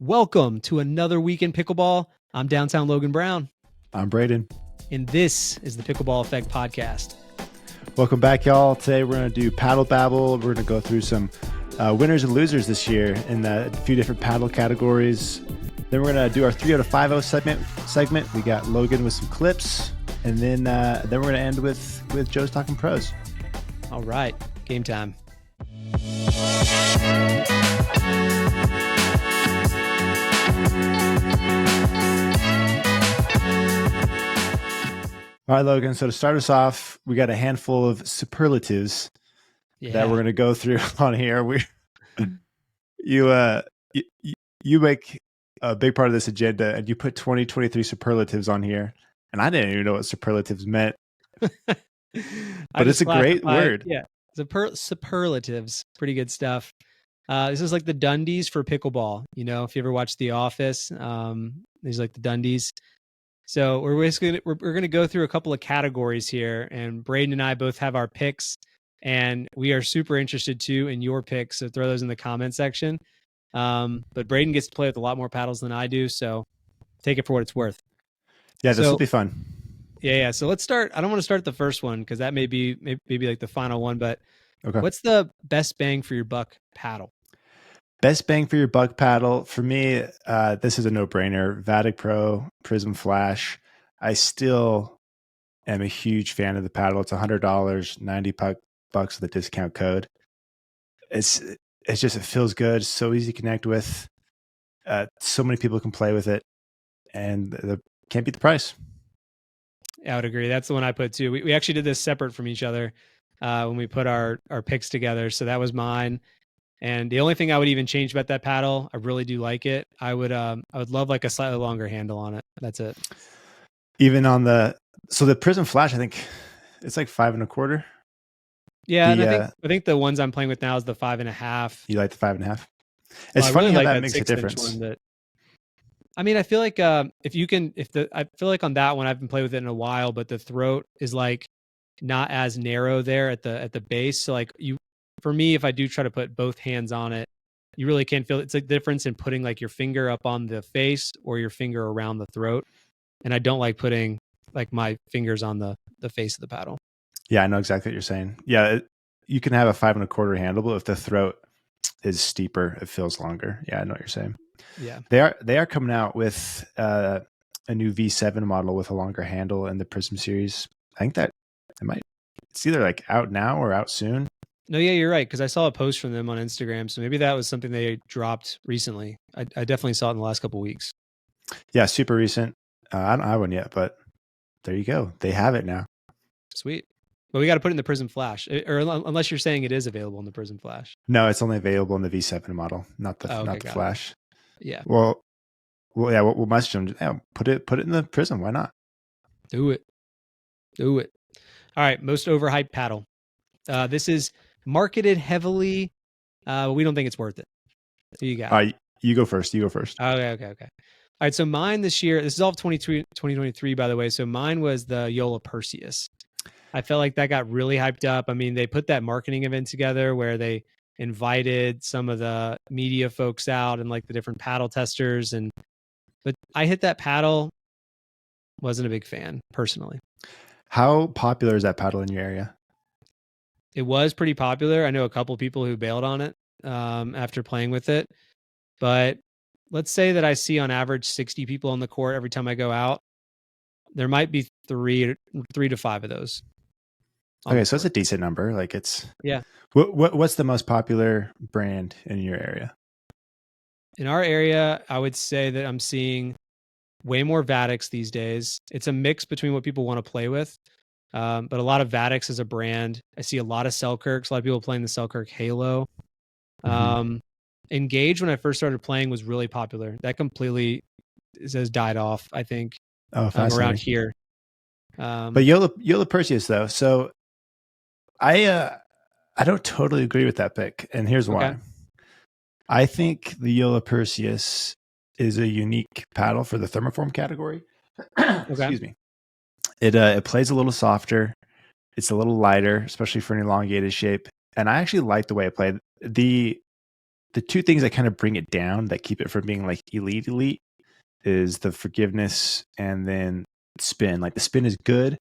Welcome to another week in pickleball. I'm downtown Logan Brown, I'm Braydon. and this is the Pickleball Effect Podcast. Welcome back, y'all. Today we're going to do paddle babble. We're going to go through some winners and losers this year in a few different paddle categories. Then we're going to do our 3 out of 5 segment. We got Logan with some clips, and then we're going to end with Joe's talking pros. All right, game time. All right, Logan. So to start us off, we got a handful of superlatives that we're going to go through on here. You make a big part of this agenda, and you put 2023 superlatives on here, and I didn't even know what superlatives meant. But it's a great word. Yeah, superlatives, pretty good stuff. This is like the Dundies for pickleball. You know, if you ever watched The Office, these are like the Dundies. So we're going to go through a couple of categories here, and Braydon and I both have our picks, and we are super interested too in your picks. So throw those in the comment section. But Braydon gets to play with a lot more paddles than I do, so take it for what it's worth. Yeah, this will be fun. Yeah. So let's start. I don't want to start the first one because that may be like the final one. But okay, what's the best bang for your buck paddle? Best bang for your buck paddle for me. This is a no-brainer. Vatic Pro Prism Flash. I still am a huge fan of the paddle. It's $100, 90 bucks with a discount code. It's just, it feels good. So easy to connect with. So many people can play with it, and can't beat the price. I would agree. That's the one I put too. We actually did this separate from each other when we put our picks together. So that was mine. And the only thing I would even change about that paddle, I really do like it. I would love like a slightly longer handle on it. That's it. Even on the Prism Flash, I think it's like 5 1/4. Yeah, and I think the ones I'm playing with now is the 5.5. You like the 5.5? It's funny how that makes a difference. I mean, I feel like I feel like on that one I've been playing with it in a while, but the throat is like not as narrow there at the base. So like for me, if I do try to put both hands on it, you really can't feel it's a difference in putting like your finger up on the face or your finger around the throat. And I don't like putting like my fingers on the face of the paddle. Yeah, I know exactly what you're saying. Yeah, you can have a 5 1/4 handle, but if the throat is steeper, it feels longer. Yeah, I know what you're saying. Yeah, they are coming out with a new V7 model with a longer handle in the Prism series. I think that it's either like out now or out soon. No, yeah, you're right. Because I saw a post from them on Instagram, so maybe that was something they dropped recently. I definitely saw it in the last couple of weeks. Yeah, super recent. I don't have one yet, but there you go. They have it now. Sweet. But we got to put it in the Prism Flash, or unless you're saying it is available in the Prism Flash. No, it's only available in the V7 model, not the Flash. Yeah. Well, yeah. We'll message them. Yeah, put it in the Prism. Why not? Do it. All right. Most overhyped paddle. This is marketed heavily. We don't think it's worth it. Who you got? You go first. Okay. All right. So mine this year, this is all 2023, by the way. So mine was the Yola Perseus. I felt like that got really hyped up. I mean, they put that marketing event together where they invited some of the media folks out and like the different paddle testers. But I hit that paddle. Wasn't a big fan personally. How popular is that paddle in your area? It was pretty popular. I know a couple people who bailed on it after playing with it. But let's say that I see on average 60 people on the court every time I go out. There might be three to 5 of those. Okay, so it's a decent number. Like it's yeah. What's the most popular brand in your area? In our area, I would say that I'm seeing way more Vatics these days. It's a mix between what people want to play with. But a lot of Vatics as a brand. I see a lot of Selkirks. A lot of people playing the Selkirk Halo. Engage, when I first started playing, was really popular. That completely has died off, I think, around here. But Yola Perseus, though. So I don't totally agree with that pick. And here's why. I think the Yola Perseus is a unique paddle for the thermoform category. Excuse me. It plays a little softer. It's a little lighter, especially for an elongated shape. And I actually like the way it played. The the two things that kind of bring it down that keep it from being like elite is the forgiveness and then spin. Like the spin is good,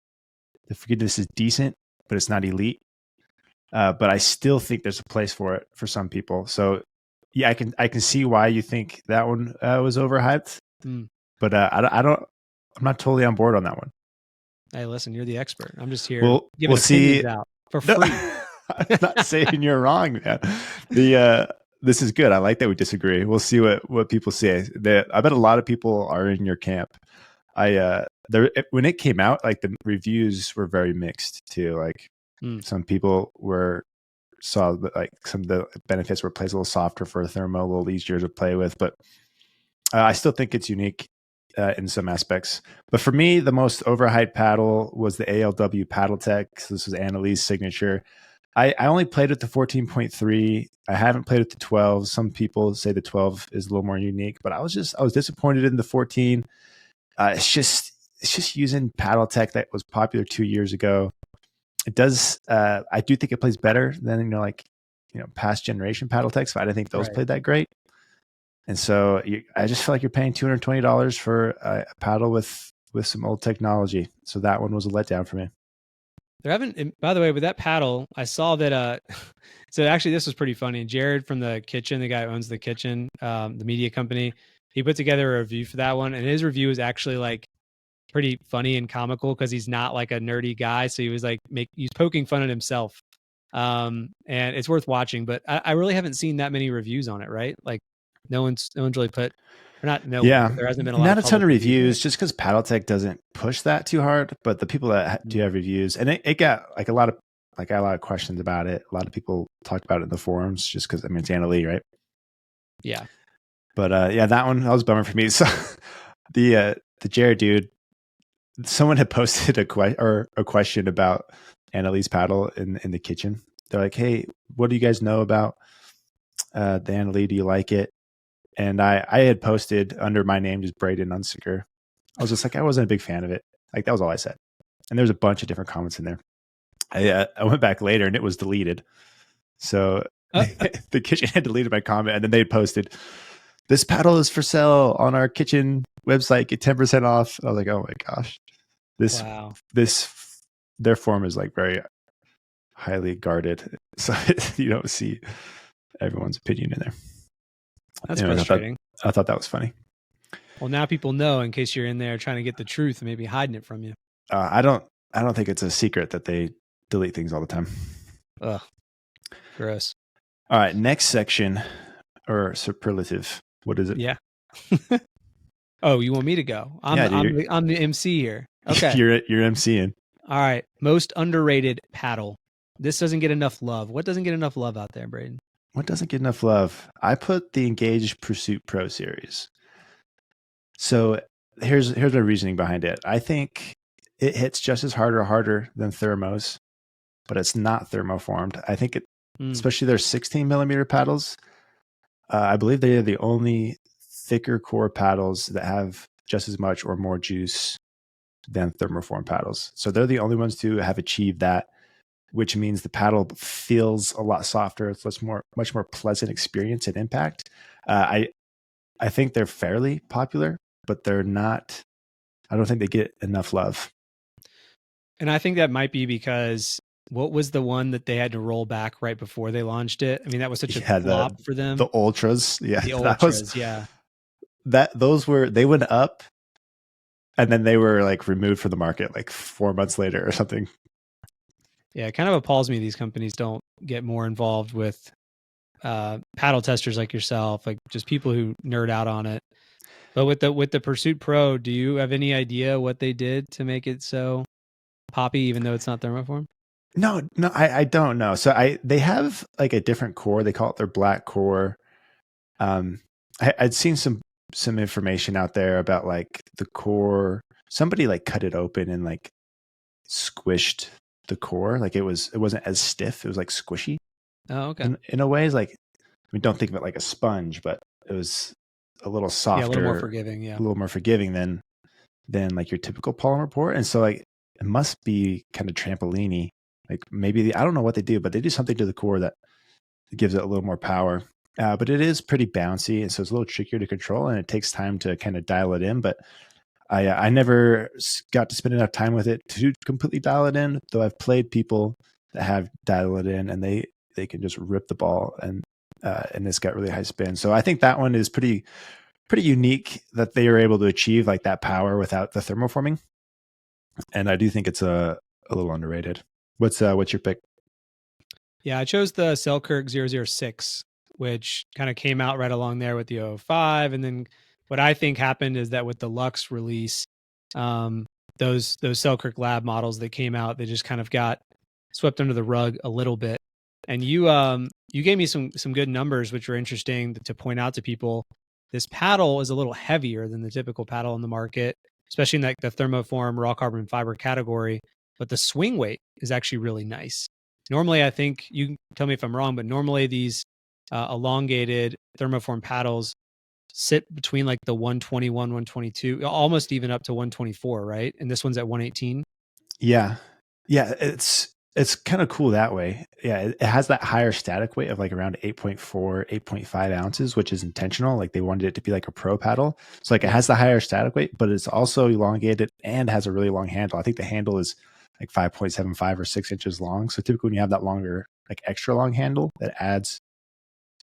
the forgiveness is decent, but it's not elite. But I still think there's a place for it for some people. So yeah, I can see why you think that one was overhyped. But I don't. I'm not totally on board on that one. Hey, listen, you're the expert. I'm just here We'll giving opinions see. out for free. I'm not saying you're wrong, man. This is good. I like that we disagree. We'll see what people say. I bet a lot of people are in your camp. When it came out, like the reviews were very mixed too. Like some people saw that like some of the benefits were plays a little softer for a thermo, a little easier to play with, but I still think it's unique in some aspects. But for me, the most overhyped paddle was the ALW Paddle Tech. So this was Annalise signature. I only played with the 14.3. I haven't played with the 12. Some people say the 12 is a little more unique, but I was disappointed in the 14. It's just using Paddle Tech that was popular 2 years ago. It does. I do think it plays better than past generation Paddle Techs. But I didn't think those played that great. And so I just feel like you're paying $220 for a paddle with some old technology. So that one was a letdown for me. There haven't, by the way, with that paddle, I saw that. So actually, this was pretty funny. Jared from the kitchen, the guy who owns the kitchen, the media company, he put together a review for that one, and his review is actually like pretty funny and comical because he's not like a nerdy guy. So he was like, he's poking fun at himself, and it's worth watching. But I really haven't seen that many reviews on it, right? Like no one's really put. Or not no yeah, one, there hasn't been a lot not of a ton of reviews reviews just because Paddle Tech doesn't push that too hard. But the people that do have reviews, and it got like a lot of questions about it. A lot of people talked about it in the forums just because it's Anna Lee, right? Yeah. But that was a bummer for me. So the Jared dude, someone had posted a question about Annalise paddle in the kitchen. They're like, "Hey, what do you guys know about the Annalise? Do you like it?" And I had posted under my name, just Braydon Unsicker. I was just like, I wasn't a big fan of it. Like that was all I said. And there's a bunch of different comments in there. I went back later and it was deleted. So the kitchen had deleted my comment, and then they posted, "This paddle is for sale on our kitchen website. Get 10% off." I was like, oh my gosh, their form is like very highly guarded, so you don't see everyone's opinion in there. That's frustrating. I thought that was funny. Well, now people know in case you're in there trying to get the truth, maybe hiding it from you. I don't think it's a secret that they delete things all the time. Ugh, gross. All right, next section, or superlative. What is it? Yeah. Oh, you want me to go? I'm the MC here. Okay. You're MCing. All right. Most underrated paddle. This doesn't get enough love. What doesn't get enough love out there, Braydon? What doesn't get enough love? I put the Engaged Pursuit Pro series. So here's the reasoning behind it. I think it hits just as hard or harder than thermos, but it's not thermoformed. I think especially their 16 millimeter paddles. I believe they are the only thicker core paddles that have just as much or more juice than thermoform paddles. So they're the only ones to have achieved that, which means the paddle feels a lot softer. It's much more pleasant experience and impact. I think they're fairly popular, but they're not. I don't think they get enough love. And I think that might be because what was the one that they had to roll back right before they launched it? I mean, that was such a flop for them. The Ultras, yeah, the Ultras, yeah. They went up, and then they were like removed from the market like 4 months later or something. Yeah, it kind of appalls me these companies don't get more involved with paddle testers like yourself, like just people who nerd out on it. But with the Pursuit Pro, do you have any idea what they did to make it so poppy, even though it's not thermoform? No, I don't know. So they have like a different core. They call it their black core. I'd seen some information out there about like the core. Somebody like cut it open and like squished the core. Like it wasn't as stiff. It was like squishy. Oh, okay. In a way, it's like, I mean, don't think of it like a sponge, but it was a little softer, a little more forgiving. Yeah, a little more forgiving than like your typical polymer port. And so like it must be kind of trampoline-y. Like maybe I don't know what they do, but they do something to the core that gives it a little more power. but it is pretty bouncy, and so it's a little trickier to control, and it takes time to kind of dial it in. But I never got to spend enough time with it to completely dial it in. Though I've played people that have dialed it in, and they can just rip the ball, and it's got really high spin. So I think that one is pretty unique that they were able to achieve like that power without the thermoforming. And I do think it's a little underrated. What's your pick? Yeah, I chose the Selkirk 006, which kind of came out right along there with the 05. And then what I think happened is that with the Lux release, those Selkirk lab models that came out, they just kind of got swept under the rug a little bit. And you gave me some good numbers, which were interesting to point out to people. This paddle is a little heavier than the typical paddle in the market, especially in like the thermoform raw carbon fiber category. But the swing weight is actually really nice. Normally, I think you can tell me if I'm wrong, but normally these elongated thermoform paddles sit between like the 121, 122, almost even up to 124, right? And this one's at 118. Yeah, it's kind of cool that way. Yeah, it has that higher static weight of like around 8.4, 8.5 ounces, which is intentional. Like they wanted it to be like a pro paddle. So like it has the higher static weight, but it's also elongated and has a really long handle. I think the handle is like 5.75 or 6 inches long. So typically when you have that longer, like extra long handle, that adds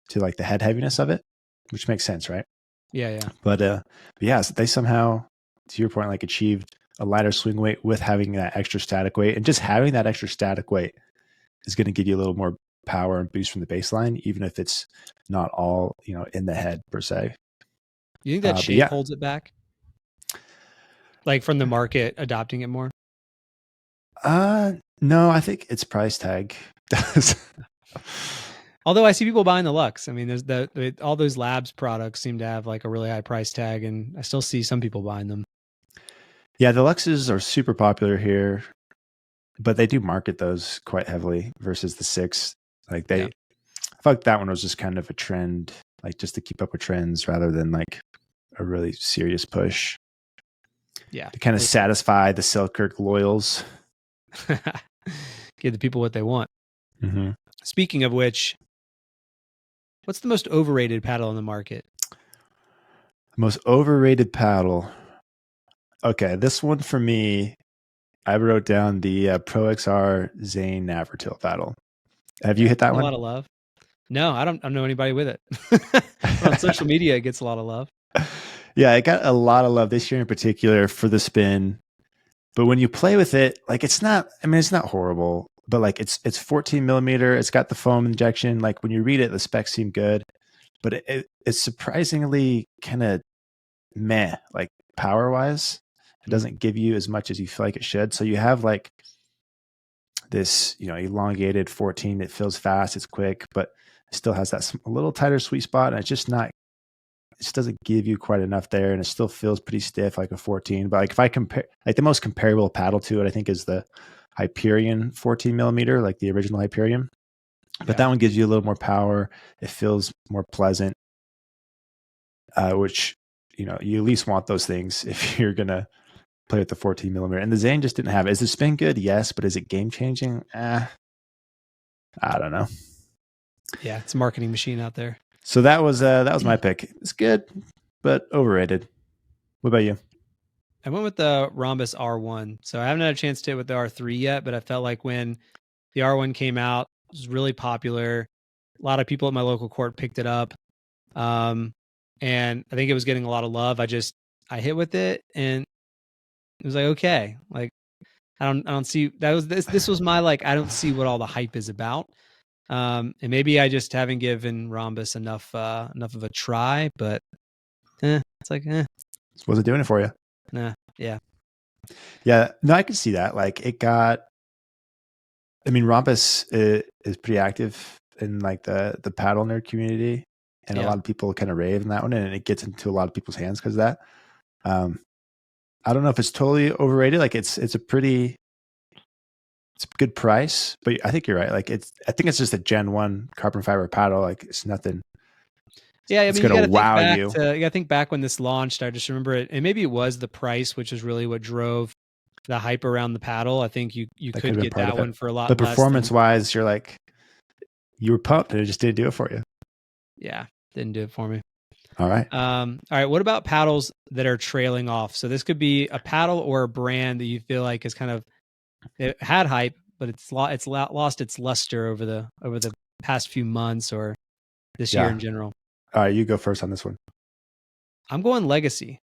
to like the head heaviness of it, which makes sense, right? Yeah. But yeah, so they somehow, to your point, like achieved a lighter swing weight with having that extra static weight, and just having that extra static weight is going to give you a little more power and boost from the baseline, even if it's not all, in the head per se. You think that shape holds it back? Like from the market adopting it more? No, I think it's price tag does. Although I see people buying the Lux. I mean, there's all those labs products seem to have like a really high price tag, and I still see some people buying them. Yeah, the Luxes are super popular here, but they do market those quite heavily versus the 6. Like I feel like that one was just kind of a trend, like just to keep up with trends rather than like a really serious push. Yeah. To kind of satisfy the Selkirk loyals. Give the people what they want. Mm-hmm. Speaking of which, what's the most overrated paddle on the market? The most overrated paddle. Okay, this one for me, I wrote down the Pro XR Zane Navertil paddle. Have you hit that one? A lot of love. No, I don't know anybody with it. On social media, it gets a lot of love. Yeah, it got a lot of love this year in particular for the spin. But when you play with it, like it's not horrible, but like it's 14 millimeter. It's got the foam injection. Like when you read it, the specs seem good, but it's surprisingly kind of meh, like power wise. It doesn't give you as much as you feel like it should. So you have like this, elongated 14. It feels fast. It's quick, but it still has that a little tighter sweet spot. And it's just not, it just doesn't give you quite enough there. And it still feels pretty stiff, like a 14. But like if I compare, like the most comparable paddle to it, I think is the Hyperion 14 millimeter, like the original Hyperion. But that one gives you a little more power. It feels more pleasant, which, you at least want those things if you're going to play with the 14 millimeter. And the Zane just didn't have it. Is the spin good? Yes. But is it game changing? I don't know. Yeah, it's a marketing machine out there. So that was my pick. It's good, but overrated. What about you? I went with the Rhombus R1. So I haven't had a chance to hit with the R3 yet, but I felt like when the R1 came out, it was really popular. A lot of people at my local court picked it up. And I think it was getting a lot of love. I hit with it and it was like, okay, like I don't see that was this was my like I don't see what all the hype is about. And maybe I just haven't given Rhombus enough of a try, but it's like Was it doing it for you? Nah, yeah. Yeah, no, I can see that. Like Rhombus is pretty active in like the paddle nerd community, and a lot of people kind of rave in that one, and it gets into a lot of people's hands because of that. I don't know if it's totally overrated. Like it's a good price, but I think you're right. Like I think it's just a Gen 1 carbon fiber paddle. Like it's nothing. Yeah, I mean, it's going to wow you. You gotta think back when this launched. I just remember it, and maybe it was the price, which is really what drove the hype around the paddle. I think you could get that one for a lot. But performance wise, you're like, you were pumped, and it just didn't do it for you. Yeah, didn't do it for me. All right. All right. What about paddles that are trailing off? So this could be a paddle or a brand that you feel like is kind of it had hype, but lost its luster over the past few months or this year Yeah. in general. All right. You go first on this one. I'm going Legacy.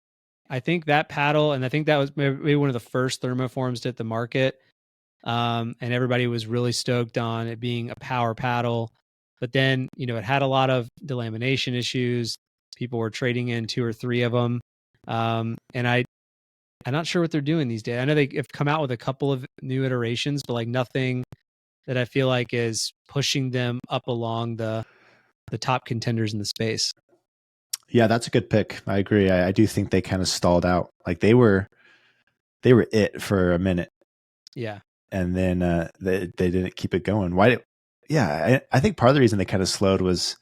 I think that paddle, and I think that was maybe one of the first thermoforms to hit the market. And everybody was really stoked on it being a power paddle. But then, it had a lot of delamination issues. People were trading in 2 or 3 of them. And I'm not sure what they're doing these days. I know they have come out with a couple of new iterations, but like nothing that I feel like is pushing them up along the top contenders in the space. Yeah, that's a good pick. I agree. I do think they kind of stalled out. Like they were it for a minute, Yeah. and then they didn't keep it going. Why? Yeah, I think part of the reason they kind of slowed was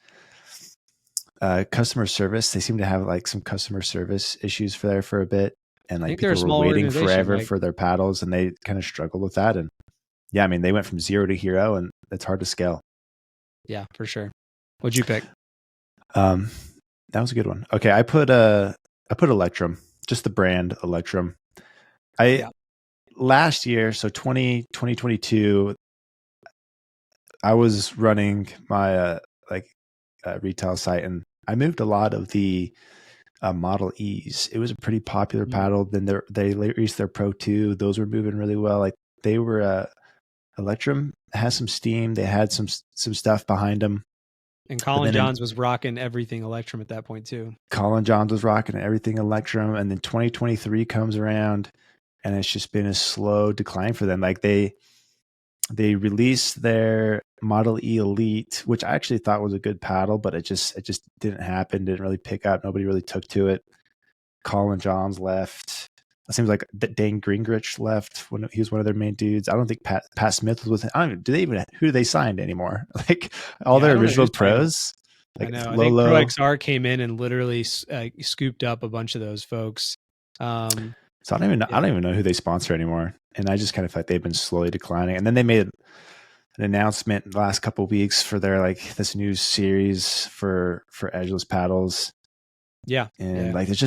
customer service. They seem to have like some customer service issues for a bit, and I like think they're a people were small waiting organization. forever for their paddles, and they kind of struggled with that. And yeah, I mean, they went from 0 to hero, and it's hard to scale. Yeah, for sure. What'd you pick? That was a good one. Okay, I put Electrum, just the brand Electrum. Last year, so 2022, I was running my retail site, and I moved a lot of the Model E's. It was a pretty popular paddle. Then they released their Pro 2. Those were moving really well. Like they were Electrum has some steam. They had some stuff behind them. And Colin Johns was rocking everything Electrum at that point too. Colin Johns was rocking everything Electrum, and then 2023 comes around, and it's just been a slow decline for them. Like they released their Model E Elite, which I actually thought was a good paddle, but it just didn't happen. Didn't really pick up. Nobody really took to it. Colin Johns left. It seems like Dane Gingrich left when he was one of their main dudes. I don't think Pat Smith was with him. I don't even, who they signed anymore? Like all their original pros. Like I know. Lolo. I think Pro XR came in and literally scooped up a bunch of those folks. So I don't even know who they sponsor anymore. And I just kind of feel like they've been slowly declining. And then they made an announcement in the last couple of weeks for their like this new series for edgeless paddles. Yeah. And like there's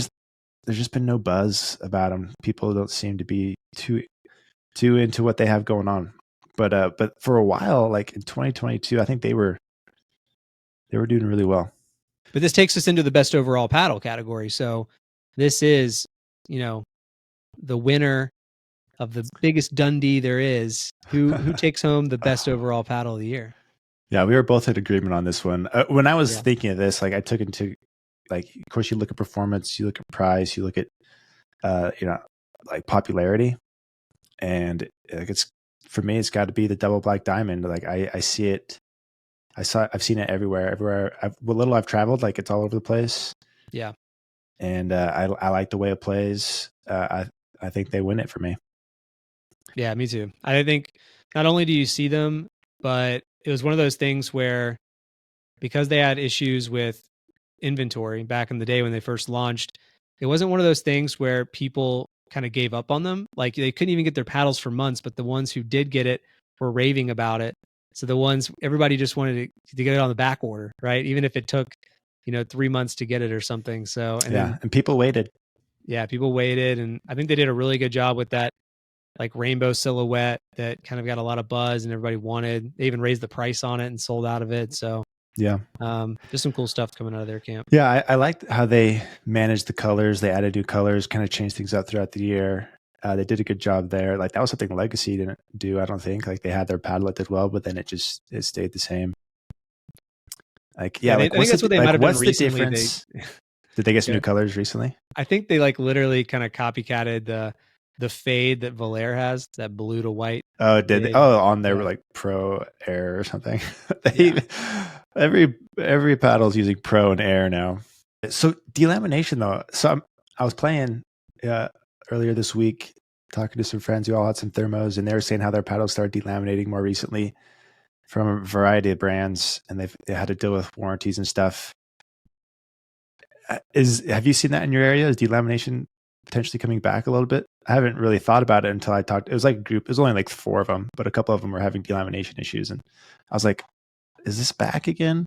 just been no buzz about them. People don't seem to be too into what they have going on. But for a while, like in 2022, I think they were doing really well. But this takes us into the best overall paddle category. So this is, the winner of the biggest Dundee there is. Who takes home the best overall paddle of the year? Yeah, we were both in agreement on this one. When I was thinking of this, like I took into like, of course, you look at performance, you look at price, you look at like popularity, and like it's for me, it's got to be the double black diamond. Like I see it. I've seen it everywhere. What little I've traveled, like it's all over the place. Yeah. And I like the way it plays. I think they win it for me. Yeah, me too. I think not only do you see them, but it was one of those things where because they had issues with inventory back in the day when they first launched, it wasn't one of those things where people kind of gave up on them. Like they couldn't even get their paddles for months, but the ones who did get it were raving about it. So everybody just wanted to get it on the back order, right? Even if it took, 3 months to get it or something. So, and people waited. Yeah, people waited. And I think they did a really good job with that, like rainbow silhouette that kind of got a lot of buzz and everybody wanted. They even raised the price on it and sold out of it. So, yeah, just some cool stuff coming out of their camp. Yeah, I liked how they managed the colors. They added new colors, kind of changed things up throughout the year. They did a good job there. Like that was something Legacy didn't do, I don't think. Like they had their paddle that did well, but then it stayed the same. Like I think that's what they might have done recently. The difference? Did they get some new colors recently? I think they like literally kind of copycatted the fade that Valair has, that blue to white. Oh, did they? Oh, on their like Pro Air or something. Every paddle's using Pro and Air now. So delamination though. So I was playing earlier this week, talking to some friends who all had some thermos, and they were saying how their paddles started delaminating more recently from a variety of brands, and they had to deal with warranties and stuff. Have you seen that in your area? Is delamination potentially coming back a little bit? I haven't really thought about it until I talked. It was like a group. It was only like 4 of them, but a couple of them were having delamination issues, and I was like, "Is this back again?"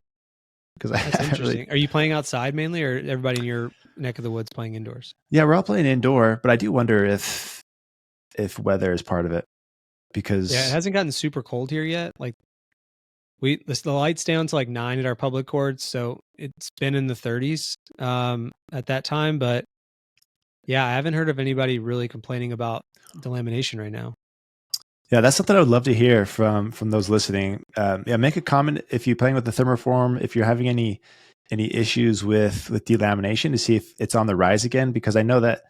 because That's I haven't really. interesting. Are you playing outside mainly, or everybody in your neck of the woods playing indoors? Yeah, we're all playing indoor, but I do wonder if weather is part of it Yeah, it because hasn't gotten super cold here yet. Like the lights down to like 9 at our public courts, so it's been in the 30s at that time. But yeah, I haven't heard of anybody really complaining about delamination right now. yeah, that's something I would love to hear from those listening. Yeah, make a comment if you're playing with the thermoform, if you're having any issues with delamination to see if it's on the rise again, because I know that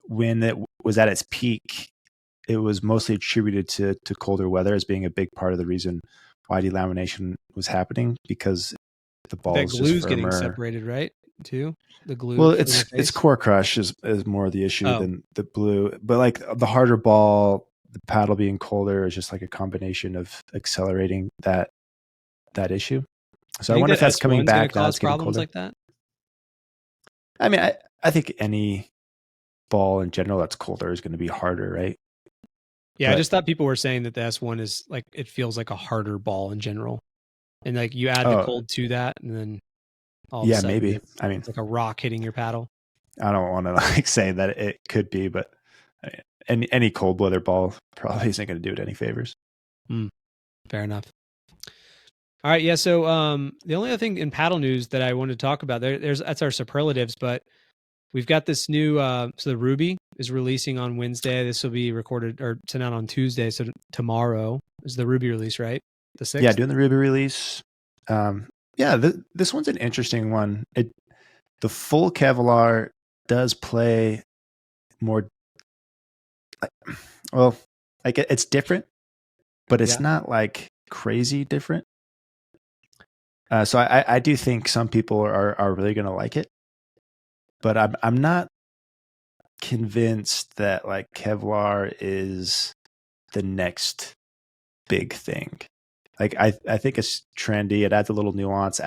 when it was at its peak, it was mostly attributed to colder weather as being a big part of the reason why delamination was happening, because the ball That is just glue's getting firmer. separated, right? Too the glue Well, for the it's face. core crush is more the issue Oh, than the blue, but like the harder ball, the paddle being colder is just like a combination of accelerating that issue. So you I think wonder if that that's coming S1's going to back now cause it's getting problems colder. like that? I mean, I think any ball in general that's colder is going to be harder, right? Yeah, I But just thought people were saying that the S1 is like it feels like a harder ball in general, and like you add the oh cold to that, and then all of a yeah, sudden maybe. it's I mean, it's like a rock hitting your paddle. I don't want to like say that it could be, but any cold weather ball probably isn't going to do it any favors. Hmm, fair enough. All right, yeah. So the only other thing in paddle news that I wanted to talk about there's that's our superlatives, but we've got this new so the Ruby is releasing on Wednesday. This will be recorded or sent out on Tuesday. So tomorrow is the Ruby release, right? The Yeah, 6th? doing the Ruby release. Yeah, this one's an interesting one. The full Kevlar does play more well, like it's different, but it's Yeah. not like crazy different. So I do think some people are really going to like it, but I'm not convinced that like Kevlar is the next big thing. Like I think it's trendy. It adds a little nuance. It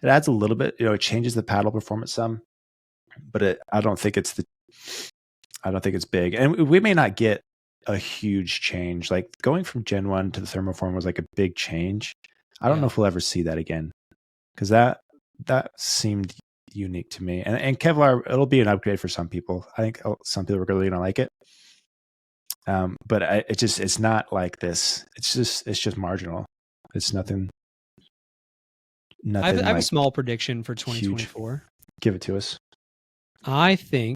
adds a little bit. It changes the paddle performance some, but I don't think it's big. And we may not get a huge change. Like going from Gen 1 to the thermoform was like a big change. I don't know Yeah. if we'll ever see that again, because that seemed unique to me. And Kevlar, it'll be an upgrade for some people. I think some people are really gonna like it. But it's not like this. It's just marginal. It's nothing I have, I have a like small prediction for huge. 2024. Give it to us. I think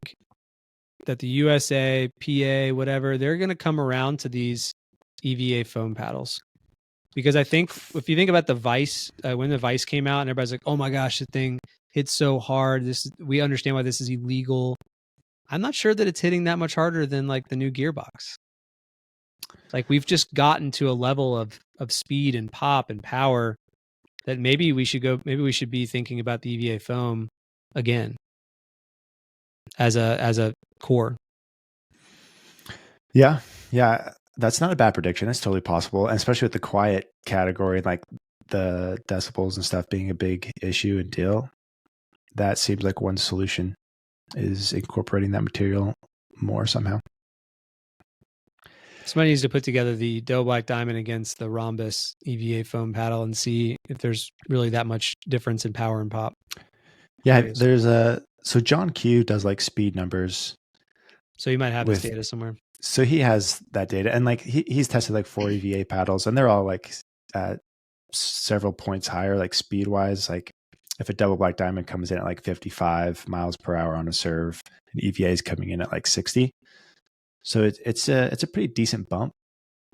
that the USA, PA, whatever, they're going to come around to these EVA foam paddles. Because I think if you think about the Vice, when the Vice came out and everybody's like, oh my gosh, the thing hits so hard. We understand why this is illegal. I'm not sure that it's hitting that much harder than like the new gearbox. Like we've just gotten to a level of speed and pop and power that maybe we should be thinking about the EVA foam again as a core. Yeah, yeah, that's not a bad prediction. That's totally possible, and especially with the quiet category, like the decibels and stuff being a big issue and deal. That seems like one solution is incorporating that material more somehow. Somebody needs to put together the Doe Black Diamond against the Rhombus EVA foam paddle and see if there's really that much difference in power and pop. Yeah, Curious. there's so John Q does like speed numbers So you might have this with data somewhere. so he has that data, and like he's tested like 4 EVA paddles, and they're all like several points higher, like speed wise. Like if a double black diamond comes in at like 55 miles per hour on a serve, and EVA is coming in at like 60. So it's a pretty decent bump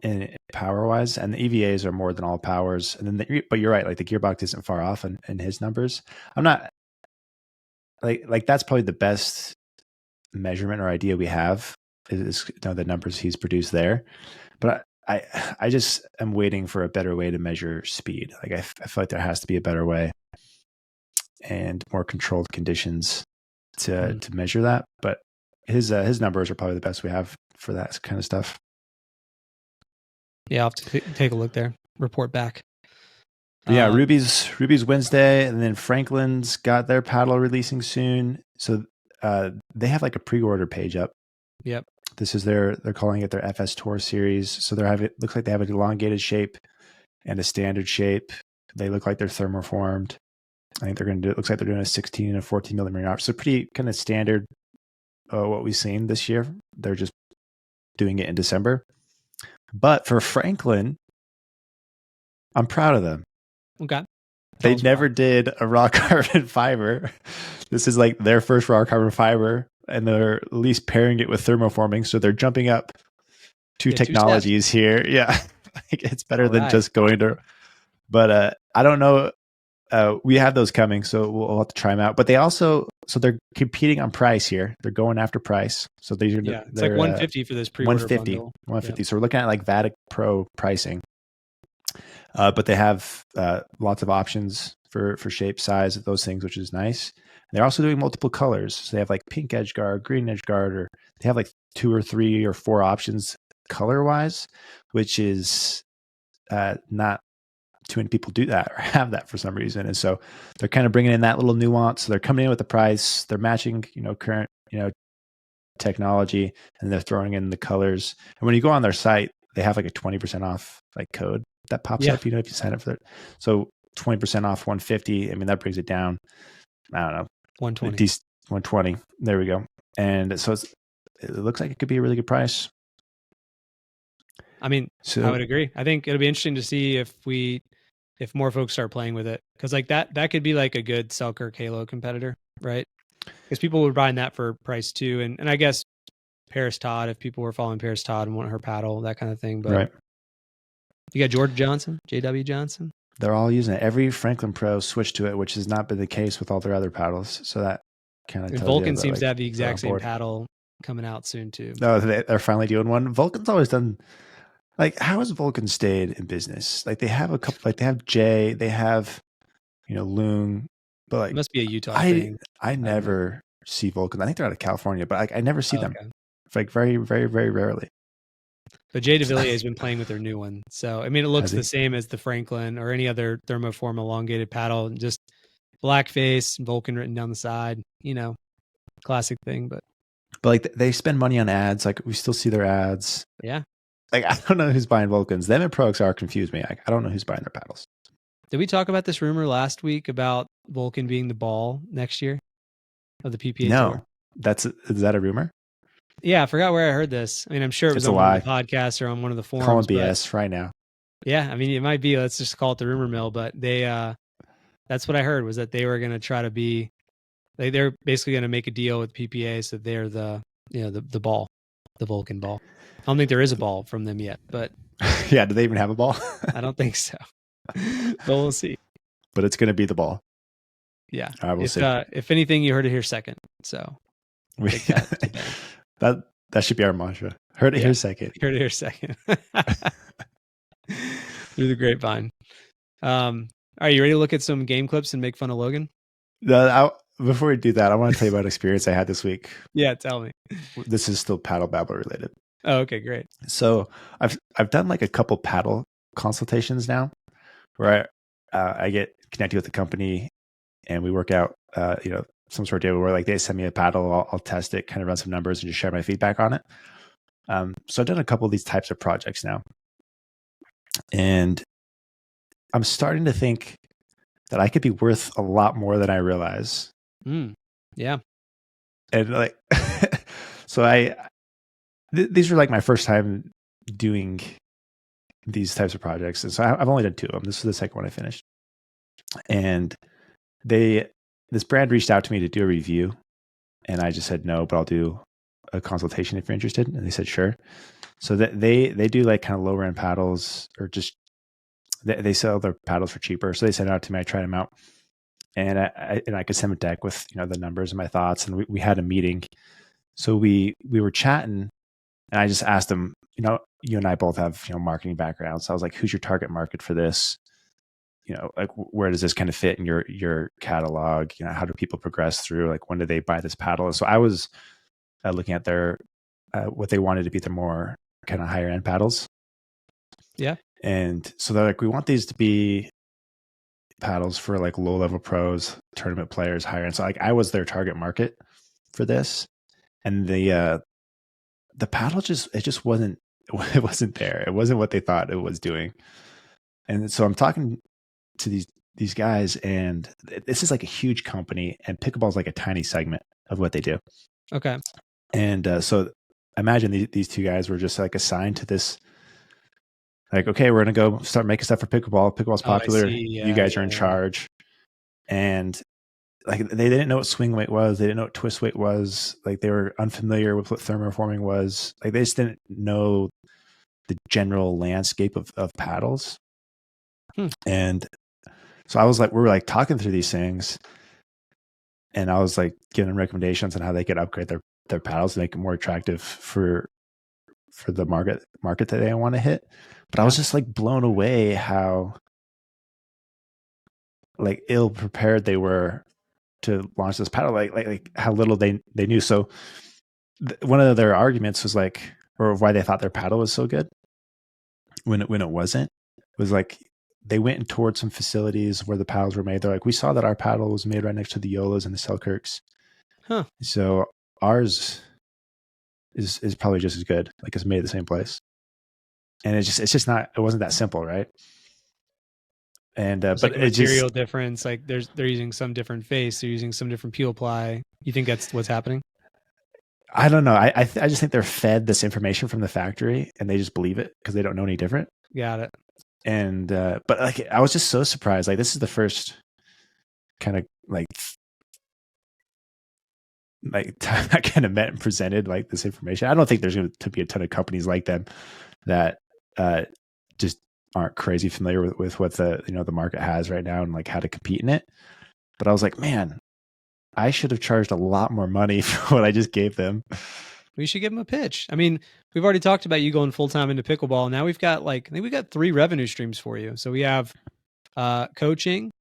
in power wise, and the EVAs are more than all powers. And then, but you're right, like the gearbox isn't far off in his numbers. I'm not like that's probably the best measurement or idea we have is the numbers he's produced there. But I just am waiting for a better way to measure speed. Like I feel like there has to be a better way and more controlled conditions to measure that. But his numbers are probably the best we have for that kind of stuff. Yeah, I'll have to take a look there. Report back. But yeah, Ruby's Wednesday, and then Franklin's got their paddle releasing soon. So they have like a pre-order page up. Yep. This is they're calling it their FS Tour series. So looks like they have an elongated shape and a standard shape. They look like they're thermoformed. I think they're going to do. It looks like they're doing a 16 and a 14 millimeter option. So pretty kind of standard. What we've seen this year. They're just doing it in December. But for Franklin, I'm proud of them. Okay. They never did a raw carbon fiber. This is like their first raw carbon fiber, and they're at least pairing it with thermoforming. So they're jumping up two technologies here. Yeah. It's better than just going to, but I don't know. We have those coming, so we'll have to try them out. But they also, so they're competing on price here. They're going after price. So these are, it's like 150 for this pre-order 150, bundle. 150. Yep. So we're looking at like Vatic Pro pricing. But they have lots of options for shape, size, those things, which is nice. And they're also doing multiple colors. So they have like pink edge guard, green edge guard, or they have like 2 or 3 or 4 options color wise, which is not too many people do that or have that for some reason. And so they're kind of bringing in that little nuance. So they're coming in with the price, they're matching, current, technology, and they're throwing in the colors. And when you go on their site, they have like a 20% off like code that pops up, if you sign up for it. So 20% off 150. I mean, that brings it down. I don't know. 120. 120. There we go. And so it looks like it could be a really good price. I mean, I would agree. I think it'll be interesting to see if more folks start playing with it. Cause like that could be like a good Selkirk Halo competitor, right? Because people were buying that for price too. And I guess Paris Todd, if people were following Paris Todd and want her paddle, that kind of thing. But right. You got George Johnson, JW Johnson. They're all using it. Every Franklin Pro switched to it, which has not been the case with all their other paddles. So that kind of Vulcan seems to have the exact same paddle coming out soon too. No, they're finally doing one. Vulcan's always done. Like, how has Vulcan stayed in business? Like, they have a couple. Like, they have Jay. They have, Loon. But like, it must be a Utah thing. I never see Vulcan. I think they're out of California, but I never see them. Like very, very, very rarely. But Jay DeVilliers has been playing with their new one. So, I mean, it looks the same as the Franklin or any other thermoform elongated paddle. Just black face, Vulcan written down the side, classic thing. But like, they spend money on ads. Like, we still see their ads. Yeah. Like, I don't know who's buying Vulcans. Them and Pro XR confuse me. I don't know who's buying their paddles. Did we talk about this rumor last week about Vulcan being the ball next year of the PPA Tour? No. Is that a rumor? Yeah, I forgot where I heard this. I mean, I'm sure it was on one of the podcasts or on one of the forums. Calling BS right now. Yeah, I mean, it might be. Let's just call it the rumor mill. But they, that's what I heard, was that they were going to try to be, they're basically going to make a deal with PPA so they're the ball, the Vulcan ball. I don't think there is a ball from them yet, but yeah, do they even have a ball? I don't think so. But we'll see. But it's going to be the ball. Yeah, we'll see. If anything, you heard it here second. So that should be our mantra. Heard it here second. Heard it here second. Through the grapevine. Are you ready to look at some game clips and make fun of Logan? Before we do that, I want to tell you about an experience I had this week. Yeah, tell me. This is still Paddle Babble related. Oh, okay, great. So I've done like a couple paddle consultations now, where I get connected with the company and we work out, some sort of deal where like they send me a paddle, I'll test it, kind of run some numbers and just share my feedback on it. So I've done a couple of these types of projects now, and I'm starting to think that I could be worth a lot more than I realize. Yeah. And like, so these were like my first time doing these types of projects. And so I've only done 2 of them. This is the second one I finished. And this brand reached out to me to do a review, and I just said no, but I'll do a consultation if you're interested. And they said sure. So that they do like kind of lower end paddles, or just they sell their paddles for cheaper. So they sent it out to me. I tried them out, and I could send them a deck with the numbers and my thoughts. And we had a meeting. So we were chatting, and I just asked them, you and I both have marketing backgrounds. So I was like, who's your target market for this? Like, where does this kind of fit in your catalog? How do people progress through? Like, when do they buy this paddle? So I was looking at their what they wanted to be the more kind of higher end paddles. Yeah. And so they're like, we want these to be paddles for like low level pros, tournament players, higher end. So like, I was their target market for this, and the paddle just wasn't there. It wasn't what they thought it was doing. And so I'm talking to these these guys, and this is like a huge company, and pickleball is like a tiny segment of what they do. Okay. And so imagine these two guys were just like assigned to this, like, okay, we're going to go start making stuff for pickleball. Pickleball's Oh, I popular. see. You Yeah, guys are in yeah, yeah. charge. And like, they didn't know what swing weight was. They didn't know what twist weight was. Like, they were unfamiliar with what thermoforming was. Like, they just didn't know the general landscape of paddles. And so I was like, we were like talking through these things, and I was like giving them recommendations on how they could upgrade their paddles to make it more attractive for the market that they want to hit. But I was just like blown away how like ill prepared they were to launch this paddle, like how little they knew. So one of their arguments was like, or why they thought their paddle was so good when it wasn't, was like they went and toured some facilities where the paddles were made. They're like, we saw that our paddle was made right next to the Yolas and the Selkirks. So ours is probably just as good. Like, it's made the same place. And it's just not, it wasn't that simple. Right. And, It's but like a it material just, difference. Like they're using some different face. They're using some different peel ply. You think that's what's happening? I don't know. I just think they're fed this information from the factory and they just believe it because they don't know any different. Got it. And, but like, I was just so surprised. Like, this is the first kind of time I kind of met and presented like this information. I don't think there's going to be a ton of companies like them that just aren't crazy familiar with what the market has right now and like how to compete in it. But I was like, man, I should have charged a lot more money for what I just gave them. We should give them a pitch. I mean, we've already talked about you going full time into pickleball. Now we've got I think we got 3 revenue streams for you. So we have coaching,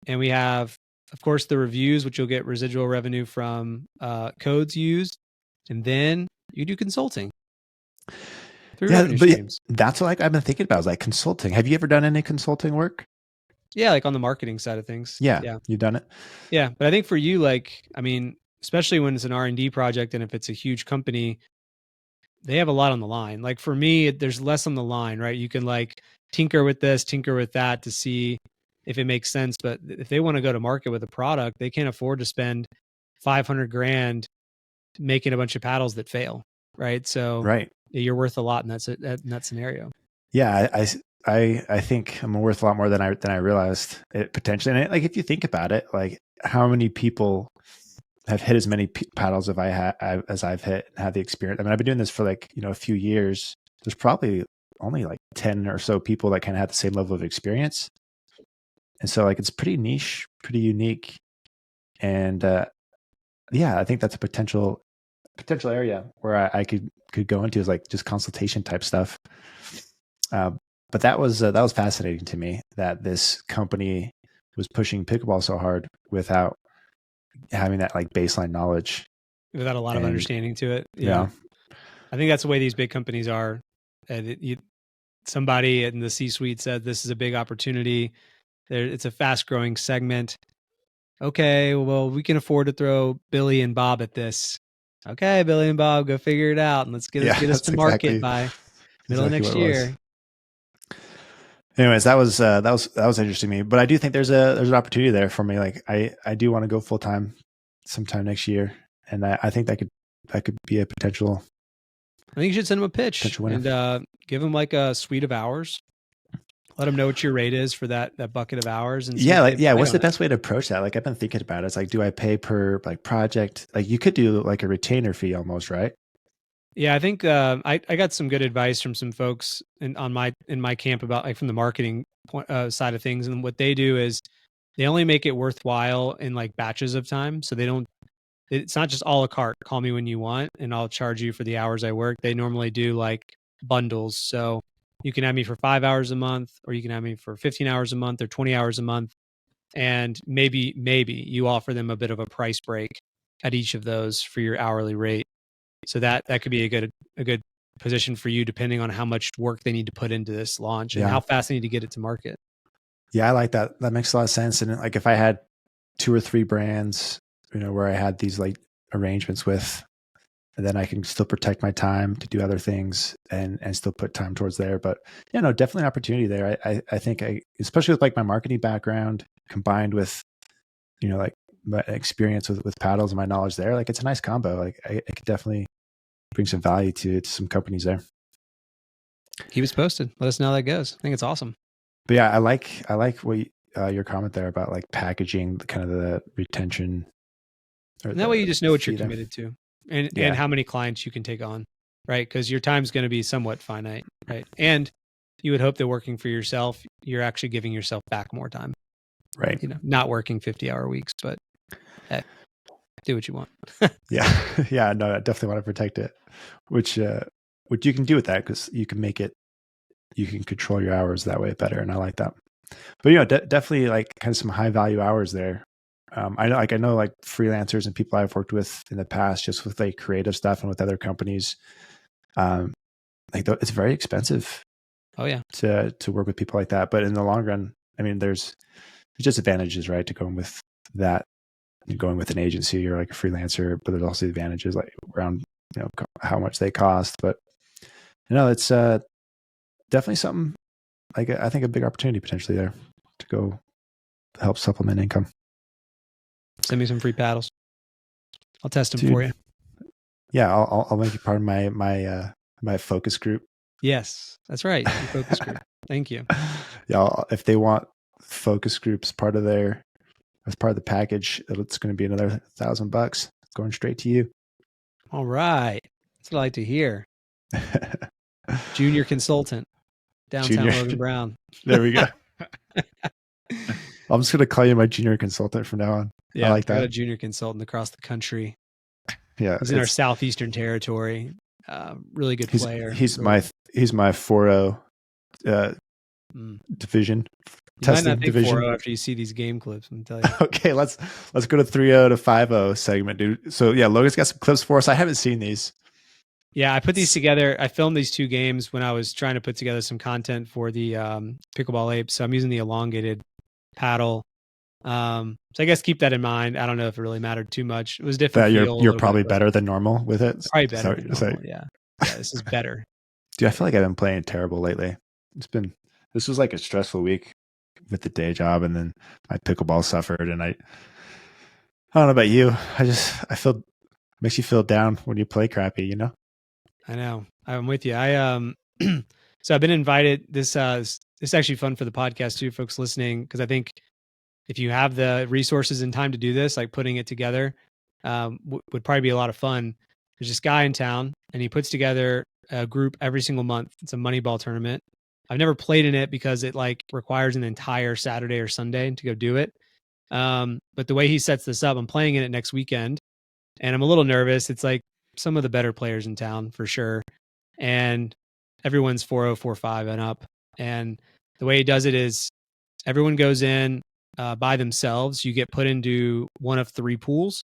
and we have, of course, the reviews, which you'll get residual revenue from codes used, and then you do consulting. 3 revenue streams. That's what I've been thinking about, is like consulting. Have you ever done any consulting work? Yeah, like on the marketing side of things. Yeah. You've done it. Yeah, but I think for you, I mean, especially when it's an R&D project and if it's a huge company, they have a lot on the line. Like for me, there's less on the line, right? You can like tinker with this, tinker with that to see if it makes sense. But if they want to go to market with a product, they can't afford to spend 500 grand making a bunch of paddles that fail, right? So you're worth a lot in that scenario. Yeah, I think I'm worth a lot more than I realized it potentially. And like, if you think about it, like how many people have hit as many paddles as I've hit and had the experience. I mean, I've been doing this for like, a few years. There's probably only like 10 or so people that kind of have the same level of experience. And so like, it's pretty niche, pretty unique. And yeah, I think that's a potential area where I could go into, is like just consultation type stuff. But that was fascinating to me, that this company was pushing pickleball so hard without having that like baseline knowledge, without a lot of understanding to it. Yeah. I think that's the way these big companies are. Somebody in the C-suite said, this is a big opportunity. It's a fast growing segment. Okay, well, we can afford to throw Billy and Bob at this. Okay, Billy and Bob, go figure it out, and let's get us to market by middle of next year. Anyways, that was interesting to me, but I do think there's an opportunity there for me. Like I do want to go full time sometime next year, and I think that could be a potential. I think you should send them a pitch and give them like a suite of hours. Let them know what your rate is for that bucket of hours. And what's the best way to approach that? Like, I've been thinking about it. It's like, do I pay per like project? Like, you could do like a retainer fee almost, right? Yeah, I think I got some good advice from some folks in my camp about like from the marketing side of things, and what they do is they only make it worthwhile in like batches of time. So it's not just a la carte. Call me when you want, and I'll charge you for the hours I work. They normally do like bundles, so you can have me for 5 hours a month, or you can have me for 15 hours a month, or 20 hours a month, and maybe you offer them a bit of a price break at each of those for your hourly rate. So that could be a good position for you, depending on how much work they need to put into this launch and how fast they need to get it to market. Yeah, I like that. That makes a lot of sense. And like, if I had 2 or 3 brands, where I had these like arrangements with, and then I can still protect my time to do other things and still put time towards there. But yeah, no, definitely an opportunity there. I think especially with like my marketing background combined with, like my experience with paddles and my knowledge there, like it's a nice combo. Like I could definitely bring some value to some companies there. Keep us posted. Let us know how that goes. I think it's awesome. But yeah, I like what your comment there about like packaging kind of the retention. And that way you just know what you're committed to and how many clients you can take on, right? Because your time's going to be somewhat finite, right? And you would hope that working for yourself, you're actually giving yourself back more time. Right. Not working 50-hour weeks, but hey, do what you want. Yeah. Yeah. No, I definitely want to protect it, which you can do with that because you can control your hours that way better. And I like that. But, definitely like kind of some high value hours there. I know like freelancers and people I've worked with in the past, just with like creative stuff and with other companies. It's very expensive. Oh yeah. To work with people like that. But in the long run, I mean, there's just advantages, right? To going with that, going with an agency or like a freelancer, but there's also advantages like around, how much they cost. But, it's definitely something like I think a big opportunity potentially there to go help supplement income. Send me some free paddles. I'll test them for you. Yeah, I'll make you part of my focus group. Yes, that's right. Your focus group. Thank you. Yeah, if they want focus groups as part of the package, it's going to be another $1,000 going straight to you. All right, that's what I like to hear. Junior consultant, downtown Logan Brown. There we go. I'm just going to call you my junior consultant from now on. Yeah, I like that. Got a junior consultant across the country. Yeah, he's in our southeastern territory. Really good player. He's my 4-0 division. You might not think 4-0 after you see these game clips. I'm telling you. Okay, let's go to 3-0 to 5-0 segment, dude. So yeah, Logan's got some clips for us. I haven't seen these. Yeah, I put these together. I filmed these 2 games when I was trying to put together some content for the Pickleball Apes. So I'm using the elongated paddle. So I guess keep that in mind. I don't know if it really mattered too much. It was different. You're probably better than normal with it. Probably better than normal. Yeah, this is better. Dude, I feel like I've been playing terrible lately. This was like a stressful week with the day job, and then my pickleball suffered, and I don't know about you. I feel makes you feel down when you play crappy, I know. I'm with you. So I've been invited. This is actually fun for the podcast too, folks listening, because I think if you have the resources and time to do this, like putting it together, would probably be a lot of fun. There's this guy in town, and he puts together a group every single month. It's a money ball tournament. I've never played in it because it like requires an entire Saturday or Sunday to go do it. But the way he sets this up, I'm playing in it next weekend, and I'm a little nervous. It's like some of the better players in town for sure, and everyone's 4-0, 4-5 and up. And the way he does it is everyone goes in by themselves. You get put into one of 3 pools,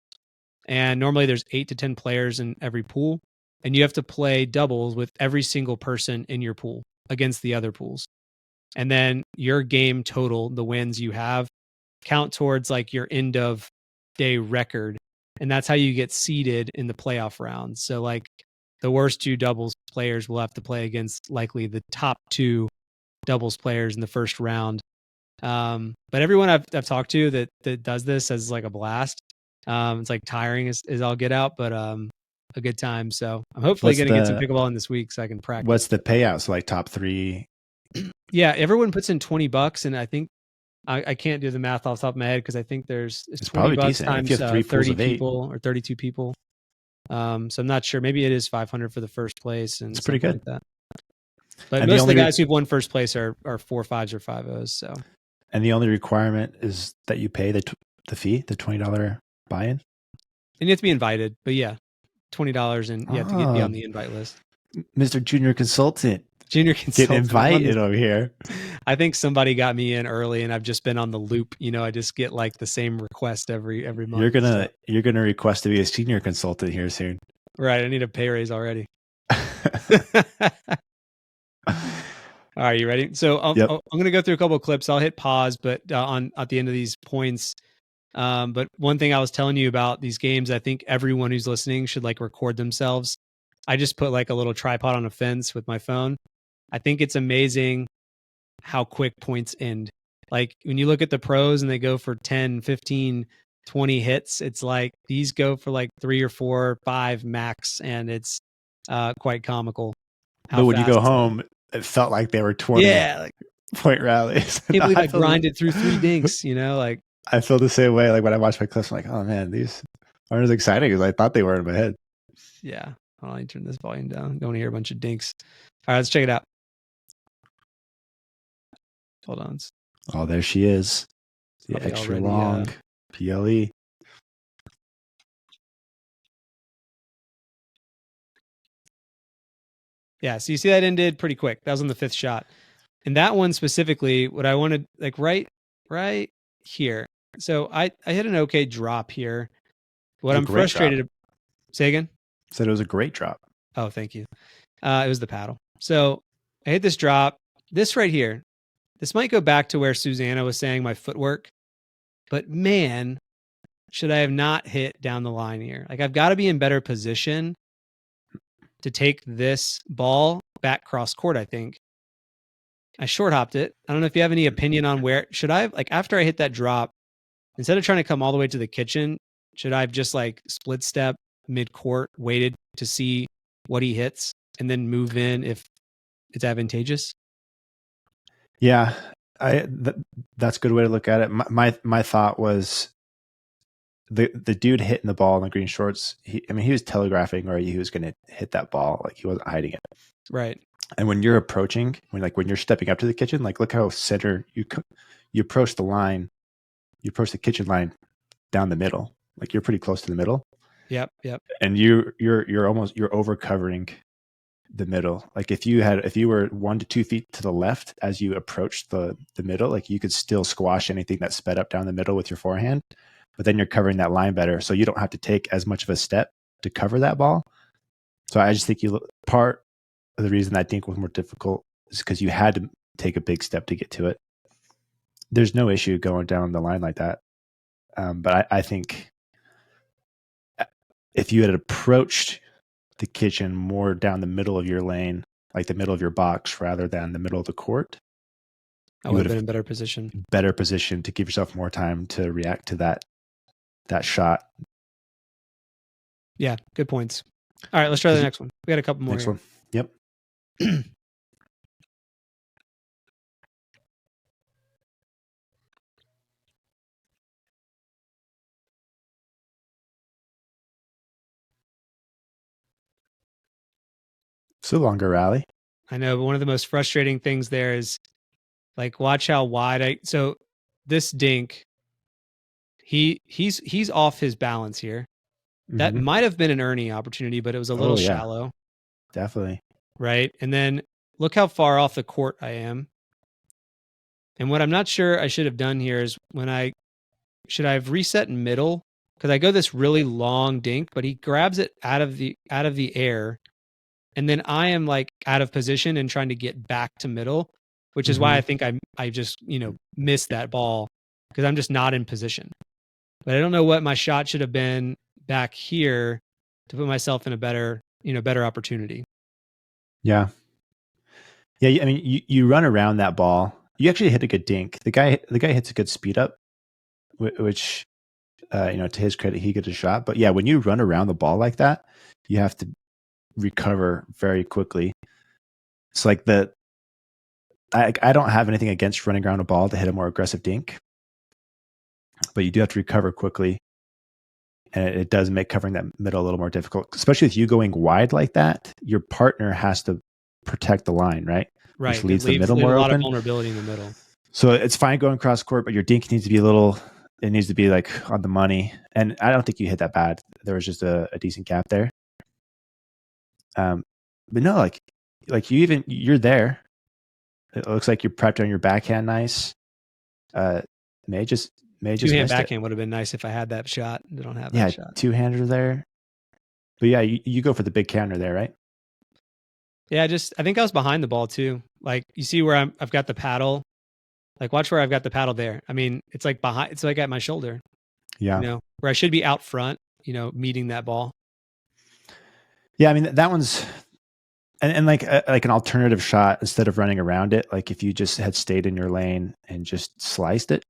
and normally there's 8 to 10 players in every pool, and you have to play doubles with every single person in your pool against the other pools. And then your game total, the wins you have, count towards like your end of day record. And that's how you get seeded in the playoff rounds. So like the worst 2 doubles players will have to play against likely the top 2 doubles players in the first round. But everyone I've talked to that does this as like a blast. It's like tiring as all get out, but a good time. So I'm hopefully going to get some pickleball in this week so I can practice. What's the payout? So like top 3? Yeah, everyone puts in $20, and I think I can't do the math off the top of my head because I think it's $20 decent. Times 30 people or 32 people. So I'm not sure. Maybe it is 500 for the first place, and it's pretty good. Like that. But and most of the guys who've won first place are 4-5s or 5-0s. So. And the only requirement is that you pay the fee, the $20 buy-in. And you have to be invited, but yeah, $20, and you have to be on the invite list. Mr. Junior Consultant. Get invited over here. I think somebody got me in early, and I've just been on the loop. I just get like the same request every month. You're gonna request to be a senior consultant here soon. Right. I need a pay raise already. All right, you ready? So I'm going to go through a couple of clips. I'll hit pause, but at the end of these points, But one thing I was telling you about these games, I think everyone who's listening should like record themselves. I just put like a little tripod on a fence with my phone. I think it's amazing how quick points end. Like when you look at the pros and they go for 10, 15, 20 hits, it's like these go for like 3 or 4, 5 max, and it's quite comical how But when you go fast. home, it felt like they were 20 Yeah, like point rallies. can't believe I I feel grinded through 3 dinks, like I feel the same way. Like when I watch my clips, I'm like, oh man, these aren't as exciting as I thought they were in my head. yeah. Hold on, let me turn this volume down. Don't want to hear a bunch of dinks. All right, let's check it out. Hold on. Oh, there she is. The Probably extra already, long PLE. Yeah, so you see that ended pretty quick. That was on the 5th shot. And that one specifically, what I wanted, like right here. So I hit an okay drop here. What I'm frustrated. Say again? Said it was a great drop. Oh, thank you. It was the paddle. So I hit this drop. This right here. This might go back to where Susanna was saying my footwork. But man, should I have not hit down the line here? Like I've got to be in better position to take this ball back cross court, I think. I short hopped it. I don't know if you have any opinion on where should I like after I hit that drop, instead of trying to come all the way to the kitchen, should I have just like split step mid court, waited to see what he hits and then move in if it's advantageous? Yeah, that's a good way to look at it. My thought was the dude hitting the ball in the green shorts. He was telegraphing where he was going to hit that ball. Like he wasn't hiding it. Right. And when you're approaching, when you're stepping up to the kitchen, like look how center you approach the line, you approach the kitchen line down the middle. Like you're pretty close to the middle. Yep. And you're over covering the middle. Like if you were 1 to 2 feet to the left as you approach the middle, like you could still squash anything that sped up down the middle with your forehand, but then you're covering that line better, so you don't have to take as much of a step to cover that ball. So I just think part of the reason that dink was more difficult is because you had to take a big step to get to it. There's no issue going down the line like that, but I think if you had approached the kitchen more down the middle of your lane, like the middle of your box rather than the middle of the court, I would have been in better position. Better position to give yourself more time to react to that shot. Yeah, good points. All right, let's try the next one. We got a couple more. Next one. Yep. It's a longer rally. I know, but one of the most frustrating things there is like watch how wide so this dink, he's off his balance here. That might have been an Ernie opportunity, but it was a little shallow. Definitely. Right. And then look how far off the court I am. And what I'm not sure I should have done here is should I have reset in middle? Because I go this really long dink, but he grabs it out of the air. And then I am like out of position and trying to get back to middle, which is why I think I just, missed that ball because I'm just not in position. But I don't know what my shot should have been back here to put myself in a better opportunity. Yeah. Yeah. I mean, you run around that ball. You actually hit a good dink. The guy hits a good speed up, which, to his credit, he gets a shot. But yeah, when you run around the ball like that, you have to recover very quickly. It's like I don't have anything against running around a ball to hit a more aggressive dink, but you do have to recover quickly. And it does make covering that middle a little more difficult, especially with you going wide like that. Your partner has to protect the line, right? Right. Which leaves the middle more a lot open. of vulnerability in the middle. So it's fine going cross court, but your dink needs to be it needs to be like on the money. And I don't think you hit that bad. There was just a decent gap there. But no, like you're there. It looks like you're prepped on your backhand nice. May just two-hand backhand would have been nice if I had that shot. I don't have that shot. Two-hander there. But yeah, you go for the big counter there, right? Yeah, I think I was behind the ball too. Like you see where I've got the paddle. Like watch where I've got the paddle there. I mean, it's like behind. It's like at my shoulder. Yeah. where I should be out front, meeting that ball. Yeah. I mean, that one's, and like an alternative shot instead of running around it. Like if you just had stayed in your lane and just sliced it,